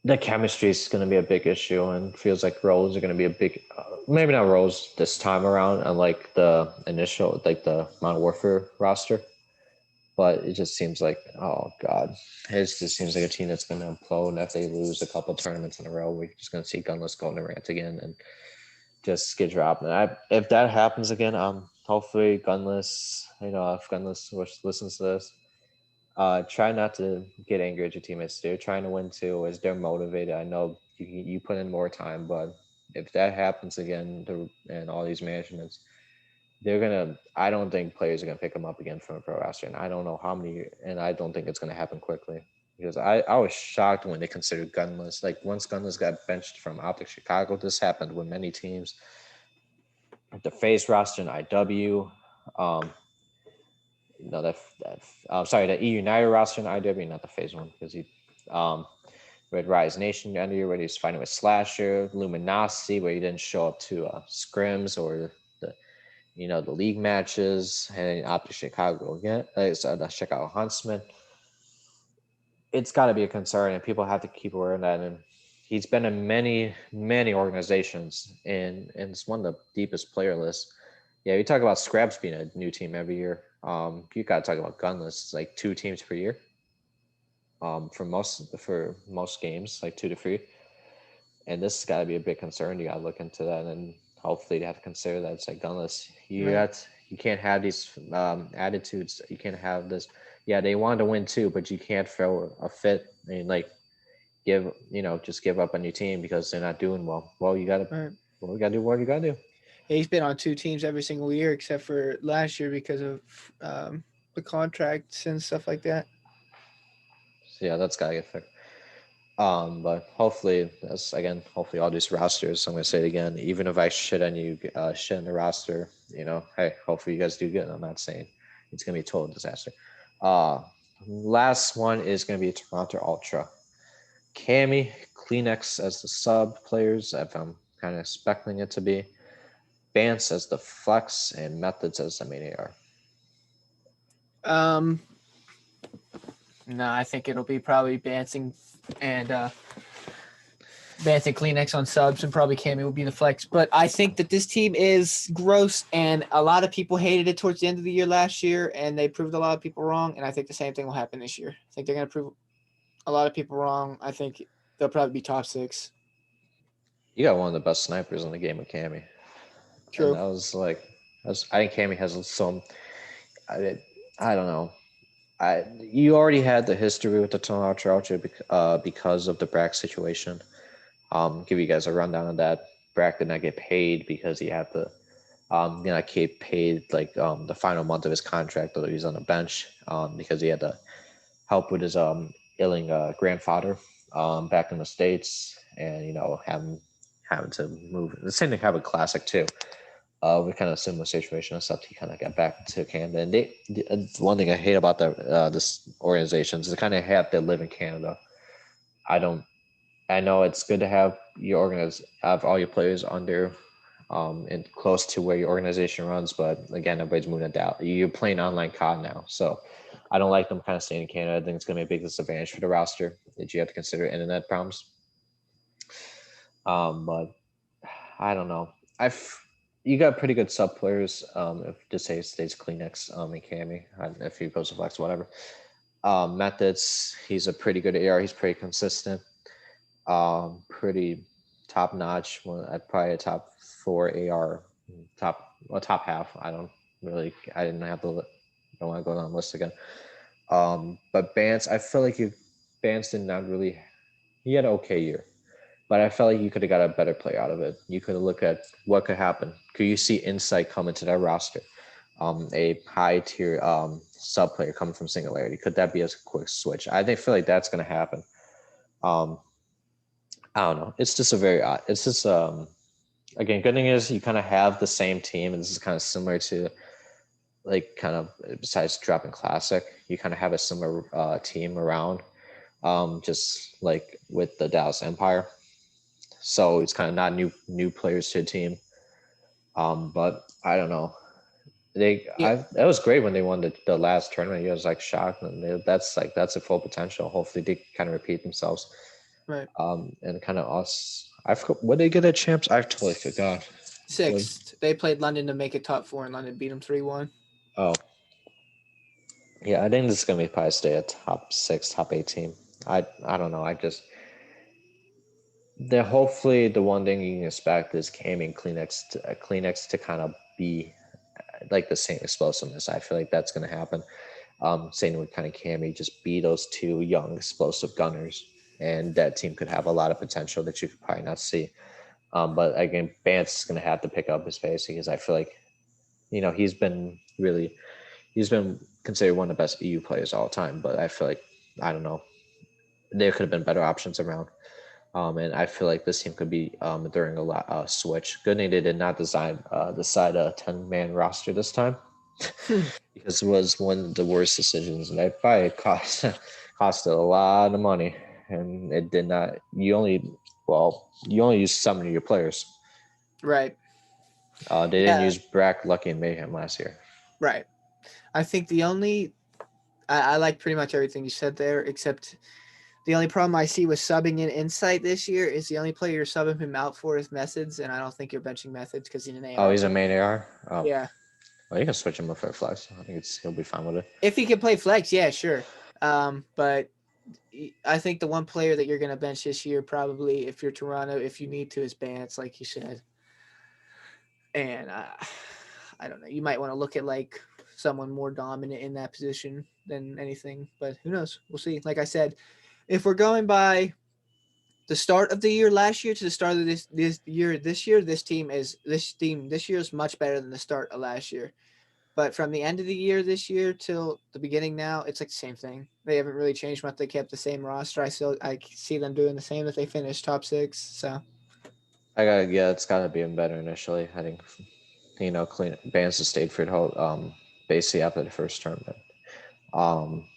The chemistry is going to be a big issue, and feels like roles are going to be a big, maybe not roles this time around, unlike the initial, like the Modern Warfare roster. But it just seems like, oh god, it just seems like a team that's going to implode if they lose a couple tournaments in a row. We're just going to see Gunless go on a rant again and just get dropped. And if that happens again, hopefully Gunless, if Gunless listens to this, try not to get angry at your teammates. They're trying to win too, as they're motivated. I know you put in more time, but if that happens again, and all these managements, they're gonna. I don't think players are gonna pick them up again from a pro roster, and I don't know how many. And I don't think it's gonna happen quickly because I was shocked when they considered Gunless. Like once Gunless got benched from Optic Chicago, this happened with many teams. The face roster in IW. Um, no, sorry, the E United roster in IW, not the phase one, because he Red Rise Nation under year where he's fighting with Slasher, Luminosity, where he didn't show up to scrims or the league matches, and then Optic Chicago again, so the Chicago Huntsman. It's got to be a concern, and people have to keep aware of that. And he's been in many organizations, and it's one of the deepest player lists. Yeah, we talk about Scraps being a new team every year. You got to talk about Gunless. It's like 2 teams per year. For most games, like 2 to 3. And this has got to be a big concern. You got to look into that, and hopefully you have to consider that it's like Gunless. Right. You can't have these attitudes. You can't have this. Yeah, they want to win too, but you can't throw a fit and like just give up on your team because they're not doing well. Right. You gotta do what you gotta do. Yeah, he's been on 2 teams every single year except for last year because of the contracts and stuff like that. So yeah, that's gotta get fixed. But hopefully all these rosters. I'm gonna say it again. Even if I shit on you, shit on the roster, hey, hopefully you guys do good. I'm not saying it's gonna be a total disaster. Uh, Last one is gonna be Toronto Ultra. Cammy, Kleenex as the sub players, if I'm kind of expecting it to be. Bance as the flex, and Methods as the main AR. Um, no, I think it'll be probably and Banting Kleenex on subs, and probably Cammy will be the flex. But I think that this team is gross, and a lot of people hated it towards the end of the year last year, and they proved a lot of people wrong. And I think the same thing will happen this year. I think they're going to prove a lot of people wrong. I think they'll probably be top 6. You got one of the best snipers in the game with Cammy. And True. I think Cammy has some. I don't know. You already had the history with the Toronto Ultra because of the Brack situation. Give you guys a rundown of that. Brack did not get paid because he had to get paid like the final month of his contract, although he was on the bench because he had to help with his ailing grandfather. back in the States, and having to move. The same thing happened with Classic too. We kind of similar situation, except he kind of got back to Canada. And one thing I hate about this organizations is they kind of have to live in Canada. I don't. I know it's good to have have all your players under, and close to where your organization runs. But again, everybody's moving to Dallas. You're playing online COD now, so I don't like them kind of staying in Canada. I think it's going to be a big disadvantage for the roster that you have to consider internet problems. But I don't know. I've You got pretty good sub players. If to say stays Kleenex, and Cammy, if he goes to flex, whatever. Methods, he's a pretty good AR. He's pretty consistent. Pretty top notch. Well, I'd probably a top 4 AR, top half. I didn't have to. Don't want to go down the list again. But Bance, I feel like Bance did not really. He had an okay year, but I felt like you could have got a better play out of it. You could have looked at what could happen. Could you see insight come into that roster? A high tier sub player coming from Singularity. Could that be a quick switch? I think feel like that's going to happen. Um, I don't know. It's just a very odd. It's just again, good thing is you kind of have the same team, and this is kind of similar to like kind of besides dropping classic, you kind of have a similar team around. Just like with the Dallas Empire, so it's kind of not new players to the team. But I don't know. Yeah, That was great when they won the last tournament. I was like shocked, and that's a full potential. Hopefully, they kind of repeat themselves. right. And kind of us. I forgot what they get at champs. I totally forgot. Sixth. They played London to make it top 4, and London beat them 3-1. Oh, yeah. I think this is gonna be probably stay a top 6, top 8 team. I don't know. I just hopefully the one thing you can expect is Cam and Kleenex to kind of be like the same explosiveness. I feel like that's going to happen. Same with kind of Cammy, just be those two young explosive gunners, and that team could have a lot of potential that you could probably not see. But again, Bance is going to have to pick up his pace because I feel like he's been considered one of the best EU players all time. But I feel like I don't know, there could have been better options around. And I feel like this team could be during a lot switch. Good thing they did not decide a 10-man roster this time because it was one of the worst decisions, and it probably cost a lot of money. And it did not. You only use some of your players. Right. They didn't Yeah. use Brack, Lucky, and Mayhem last year. Right. I think I like pretty much everything you said there, except the only problem I see with subbing in Insight this year is the only player you're subbing him out for is Methods, and I don't think you're benching Methods because he's an Oh, AR he's a player. main AR. Oh, Yeah. well, you can switch him up for flex. I think he'll be fine with it. If he can play flex, yeah, sure. But I think the one player that you're going to bench this year, probably if you're Toronto, if you need to, is Bance, like you said. And I don't know. You might want to look at like someone more dominant in that position than anything, but who knows? We'll see. Like I said, if we're going by the start of the year last year to the start of this year, this year is much better than the start of last year. But from the end of the year this year till the beginning now, it's like the same thing. They haven't really changed much. They kept the same roster. I see them doing the same if they finish top 6. So Yeah, it's gotta be better initially. I think clean Bands to stayed for the whole basically after the first tournament. Um,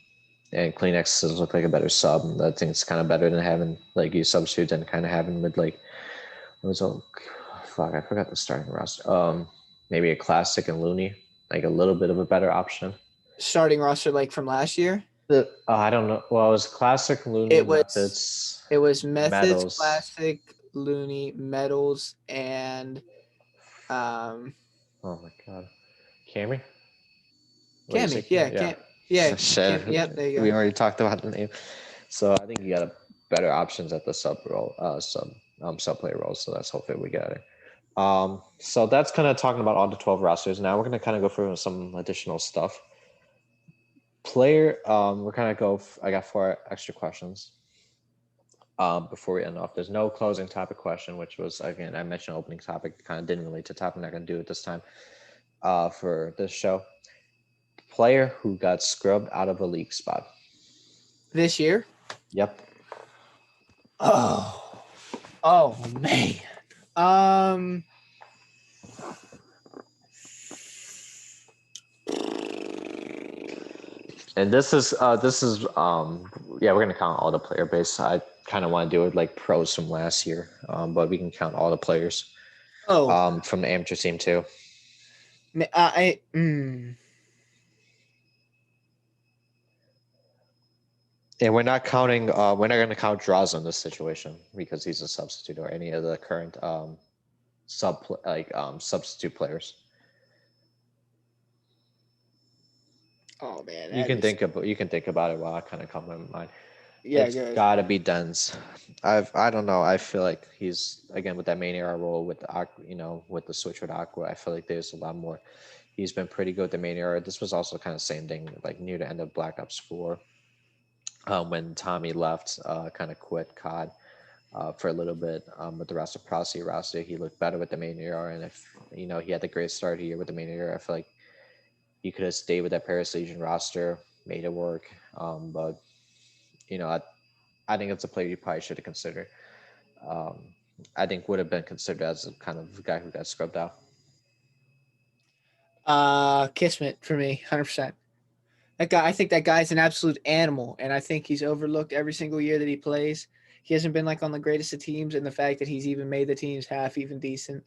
and Kleenex does look like a better sub. I think it's kind of better than having like you substitute and kind of having with like what was fuck I forgot the starting roster. Maybe a classic and Looney, like a little bit of a better option. starting roster like from last year, I don't know. Well, it was classic Looney it was methods, it was Methods, medals. Classic, Looney, Medals, and um Oh my god, Camry. What you say? Cammy. Yeah, Yeah. Cam. Yep, there you We go. already talked about the name. So I think you got a better options at the sub player role. So that's hopefully we get it. So that's kind of talking about all the 12 rosters. Now we're gonna kind of go through some additional stuff. Player, we're kind of I got 4 extra questions. Before we end off, there's no closing topic question, which was again I mentioned opening topic, kind of didn't relate to topic. I'm not gonna do it this time. For this show, player who got scrubbed out of a league spot. This year, Yep. Oh man. Um. And this is yeah, we're gonna count all the player base. I kind of want to do it like pros from last year, but we can count all the players Oh. from the amateur team too. I. Mm. And we're not counting. We're not going to count draws in this situation because he's a substitute or any of the current substitute players. Oh man, You that can is. think about it while I kind of come to my mind. Yeah, It's good. got to be Dens. I don't know. I feel like he's again with that main era role with the with the switch with Aqua. I feel like there's a lot more. He's been pretty good with the main era. This was also kind of same thing like near the end of Black Ops 4 when Tommy left, kind of quit COD. For a little bit with the reciprocity roster. He looked better with the main AR, and if he had the great start here with the main AR, I feel like he could have stayed with that Paris Legion roster, made it work. But you know, I, I think it's a player you probably should have considered. Um, I think would have been considered as a kind of guy who got scrubbed out. Kismet for me, 100%. That guy, I think that guy's an absolute animal, and I think he's overlooked every single year that he plays. He hasn't been like on the greatest of teams, and the fact that he's even made the teams half even decent.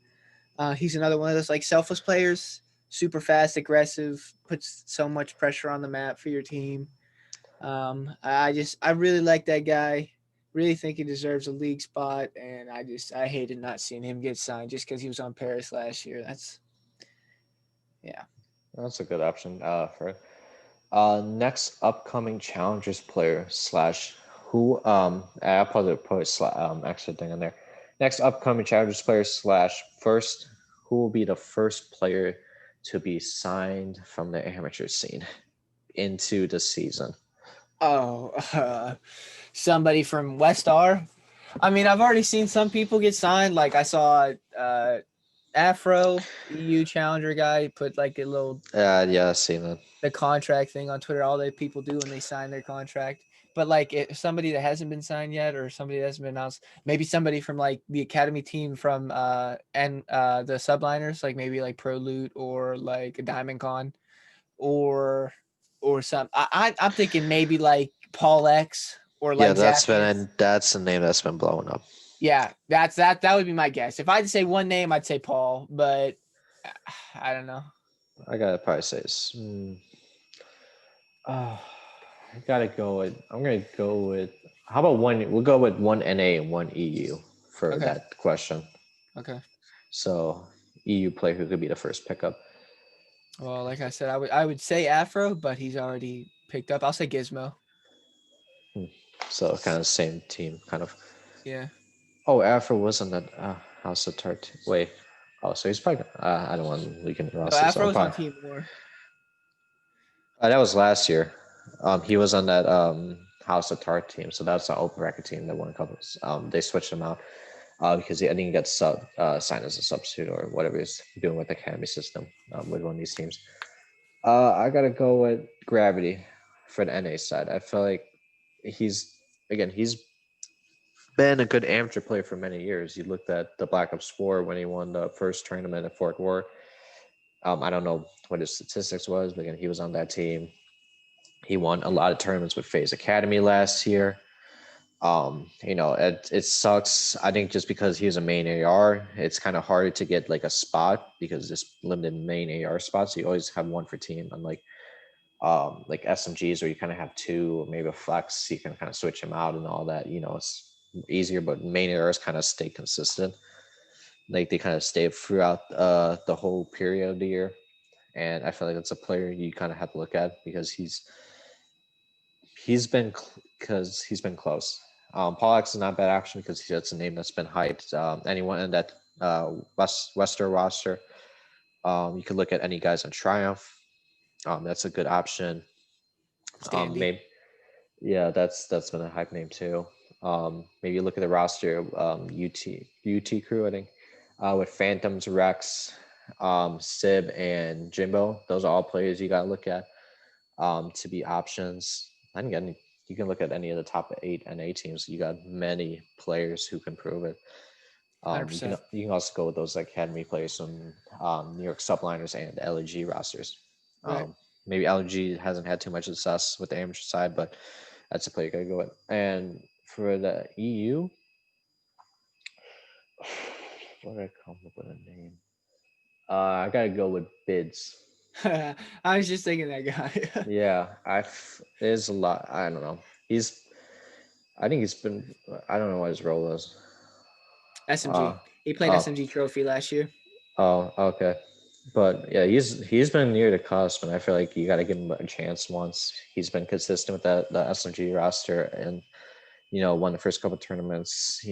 He's another one of those like selfless players, super fast, aggressive, puts so much pressure on the map for your team. I really like that guy. Really think he deserves a league spot, and I hated not seeing him get signed just because he was on Paris last year. That's yeah. That's a good option for it. Next upcoming challengers player slash who I'll put extra thing in there. Next upcoming challengers player slash first who will be the first player to be signed from the amateur scene into the season. Oh, somebody from West R. I mean, I've already seen some people get signed. Like I saw Afro EU Challenger guy put like a little Yeah, I see that. the contract thing on Twitter. All the people do when they sign their contract. But like if somebody that hasn't been signed yet, or somebody that hasn't been announced, maybe somebody from like the academy team from and the subliners, like maybe like Pro Loot or like a Diamond Con or some. I'm thinking maybe like Paul X or Yeah, like Zacchaeus. that's the name that's been blowing up. Yeah, that would be my guess. If I had to say one name, I'd say Paul, but I don't know. I gotta probably say I gotta go with. I'm gonna go with. How about one? We'll go with one NA and one EU for Okay. that question. Okay. So EU player who could be the first pickup. Well, like I said, I would say Afro, but he's already picked up. I'll say Gizmo. So kind of same team, kind of. Yeah. Oh, Afro was on that House of Tart. Wait. Oh, so he's probably. I don't want to leak any No, roster, so I'm Afro's on probably. Team War. That was last year. He was on that House of Tart team, so that's an open record team that won a couple. They switched him out because I think he got signed as a substitute or whatever he's doing with the academy system with one of these teams. I gotta go with Gravity for the NA side. I feel like he's been a good amateur player for many years. You looked at the Black Ops 4 when he won the first tournament at Fort Worth. I don't know what his statistics was, but again, he was on that team. He won a lot of tournaments with FaZe Academy last year. It sucks. I think just because he was a main AR, it's kind of harder to get like a spot because there's limited main AR spots. So you always have one for team, unlike like SMGs where you kind of have two or maybe a flex. You can kind of switch them out and all that. It's easier, but main ARs kind of stay consistent. Like they kind of stay throughout the whole period of the year. And I feel like it's a player you kind of have to look at because he's been close. Paul X is not bad action because that's a name that's been hyped. Anyone in that Western roster, you could look at any guys on Triumph. That's a good option. Standy. Maybe yeah, that's been a hype name too. Maybe look at the roster. UT crew, I think, with Phantoms, Rex, Sib, and Jimbo. Those are all players you got to look at to be options. I didn't get any. you can look at any of the top 8 NA teams. You got many players who can prove it. You can 100%. also go with those academy players from New York subliners and LG rosters. Right. Maybe LG hasn't had too much success with the amateur side, but that's a player you gotta go with. And for the EU, what did I come up with a name? I gotta go with Bids. I was just thinking that guy. Yeah, there's a lot. I don't know. I think he's been. I don't know what his role is. Uh, SMG. He played oh, SMG trophy last year. oh, okay. But yeah, he's been near the cusp, and I feel like you got to give him a chance once he's been consistent with the SMG roster, and won the first couple tournaments.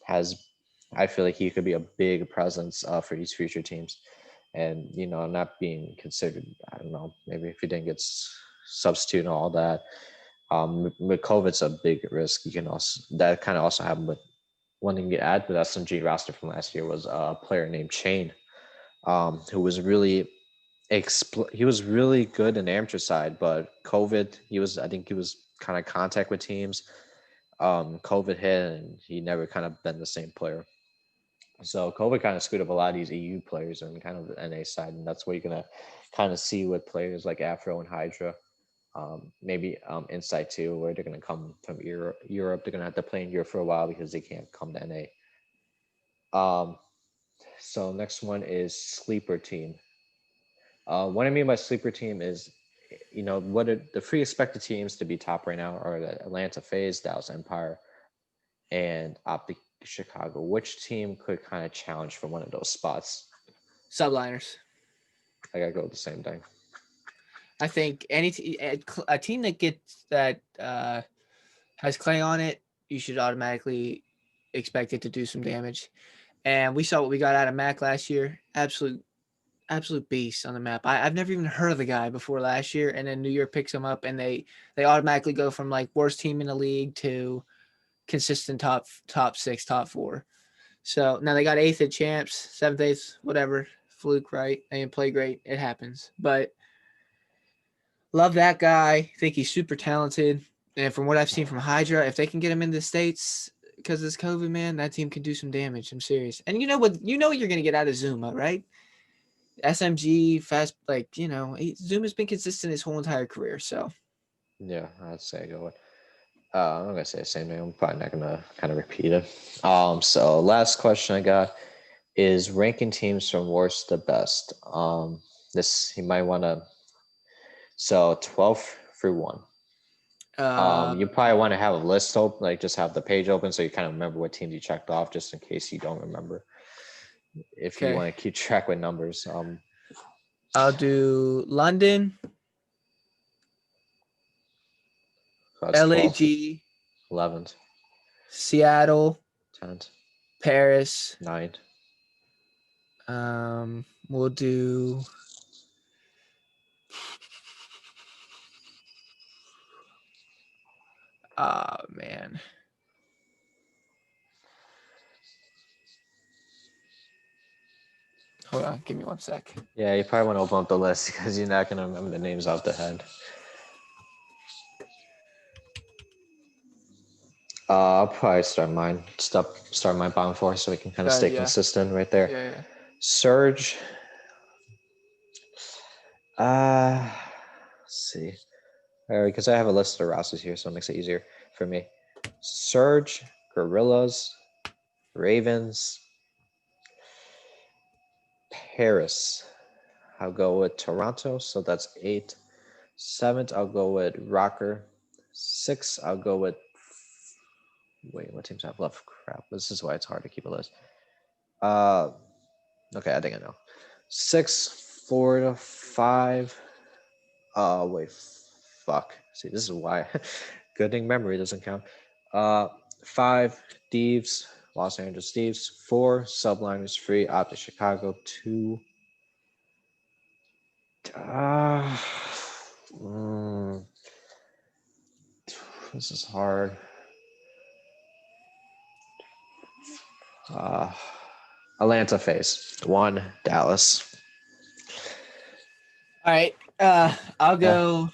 Has I feel like he could be a big presence for these future teams, and not being considered. I don't know, maybe if he didn't get substitute and all that. With COVID's a big risk. You can also that kind of also happened. But one thing to add with SMG roster from last year was a player named Chain, who was really he was really good in the amateur side, but COVID, I think he was kind of contact with teams. COVID hit, and he never kind of been the same player. So COVID kind of screwed up a lot of these EU players and kind of the NA side, and that's what you're gonna kind of see with players like Afro and Hydra. Maybe Insight too, where they're gonna come from Europe. They're gonna have to play in Europe for a while because they can't come to NA. So next one is sleeper team. What I mean by sleeper team is, what are the three expected teams to be top right now are the Atlanta FaZe, Dallas Empire, and Optic Chicago. Which team could kind of challenge for one of those spots? Subliners. I gotta go with the same thing. I think a team that has Clay on it, you should automatically expect it to do some damage. And we saw what we got out of Mac last year. Absolute beast on the map. I've never even heard of the guy before last year, and then New York picks him up, and they automatically go from like worst team in the league to consistent top 6, top 4. So now they got 8th at champs, 7th, 8th, whatever. Fluke, right? They didn't play great. It happens. But love that guy. Think he's super talented. And from what I've seen from Hydra, if they can get him in the States because of this COVID, man, that team can do some damage. I'm serious. And you know what you're going to get out of Zuma, right? SMG, fast, Zuma's been consistent his whole entire career. So Yeah, I'd say go with. I'm gonna say the same thing. I'm probably not gonna kind of repeat it. So last question I got is ranking teams from worst to best. This you might want to. So 12 through 1. You probably want to have a list open, like just have the page open so you kind of remember what teams you checked off, just in case you don't remember. If you want to keep track with numbers, I'll do London, so that's 12th, LAG, 11th, Seattle, 10th, Paris. 9th. We'll do. Oh man. Hold on, give me 1 sec. Yeah, you probably want to open up the list because you're not gonna remember the names off the head. I'll probably start mine. Start my bottom 4 so we can kind of stay consistent right there. Yeah. Surge. Let's see. Because I have a list of rosters here, so it makes it easier for me. Surge, Gorillas, Ravens, Paris. I'll go with Toronto, so that's 8. 7th, I'll go with Rocker. 6th, I'll go with. Wait, what teams have left? Crap. This is why it's hard to keep a list. Okay, I think I know. 6, 4, 5. Wait, fuck. See, this is why. Good thing memory doesn't count. 5, Thieves, Los Angeles Thieves. 4, Subliners. 3, Optic Chicago. 2. This is hard. Atlanta FaZe. 1, Dallas. All right. I'll go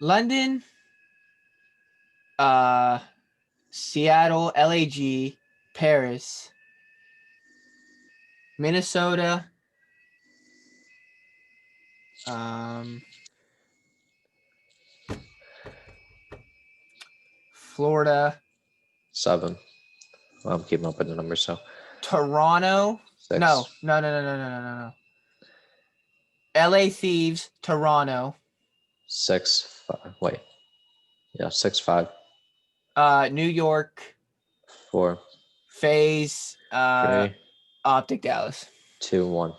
London, Seattle, LAG, Paris, Minnesota, Florida, 7. I'm keeping up with the numbers, so Toronto. 6. No. LA Thieves, Toronto, 6, 5. Wait. Yeah, 6, 5, New York, 4, FaZe, 3, Optic Dallas. 2, 1.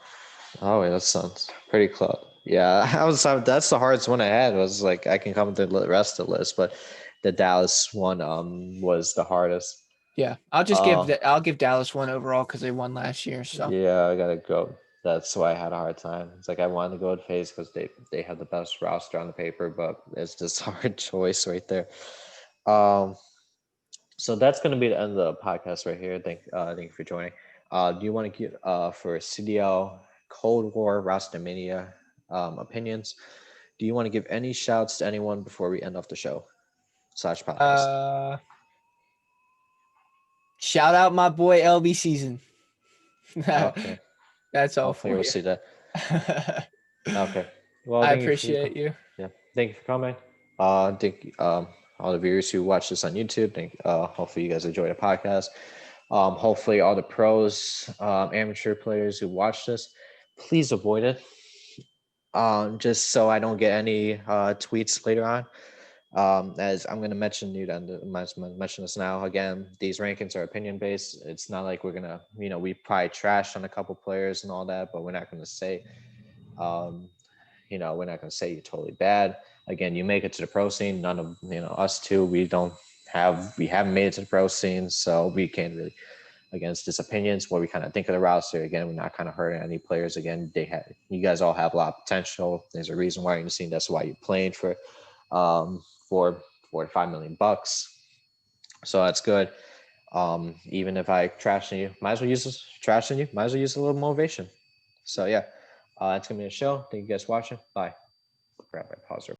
Oh, wait, that sounds pretty close. Yeah, that's the hardest one I had. Was like I can come with the rest of the list, but the Dallas one was the hardest. Yeah, I'll give Dallas one overall because they won last year. So Yeah, I gotta go. That's why I had a hard time. It's like I wanted to go with FaZe because they had the best roster on the paper, but it's just a hard choice right there. So that's gonna be the end of the podcast right here. Thank you for joining. Do you want to give for CDL Cold War Rostermania opinions? Do you want to give any shouts to anyone before we end off the show / podcast? Shout out my boy LB Season. Okay. That's all Hopefully for we'll you. see that. Okay. Well, I thank appreciate you. Yeah. Thank you for coming. Thank all the viewers who watch this on YouTube. Hopefully you guys enjoy the podcast. Hopefully all the pros, amateur players who watch this, please avoid it. Just so I don't get any tweets later on. As I'm going to mention mention this now again, these rankings are opinion based. It's not like we're gonna, we probably trashed on a couple players and all that, but we're not going to say, we're not going to say you're totally bad. Again, you make it to the pro scene. None of us two, we haven't made it to the pro scene, so we can't really against his opinions, what we kind of think of the roster. Again, we're not kind of hurting any players. Again, you guys all have a lot of potential. There's a reason why you're in the scene. That's why you're playing for $4 to $5 million. So that's good. Even if I trash you, might as well use this trashing you. Might as well use a little motivation. So yeah, that's gonna be a show. Thank you guys for watching. Bye. Grab my pause.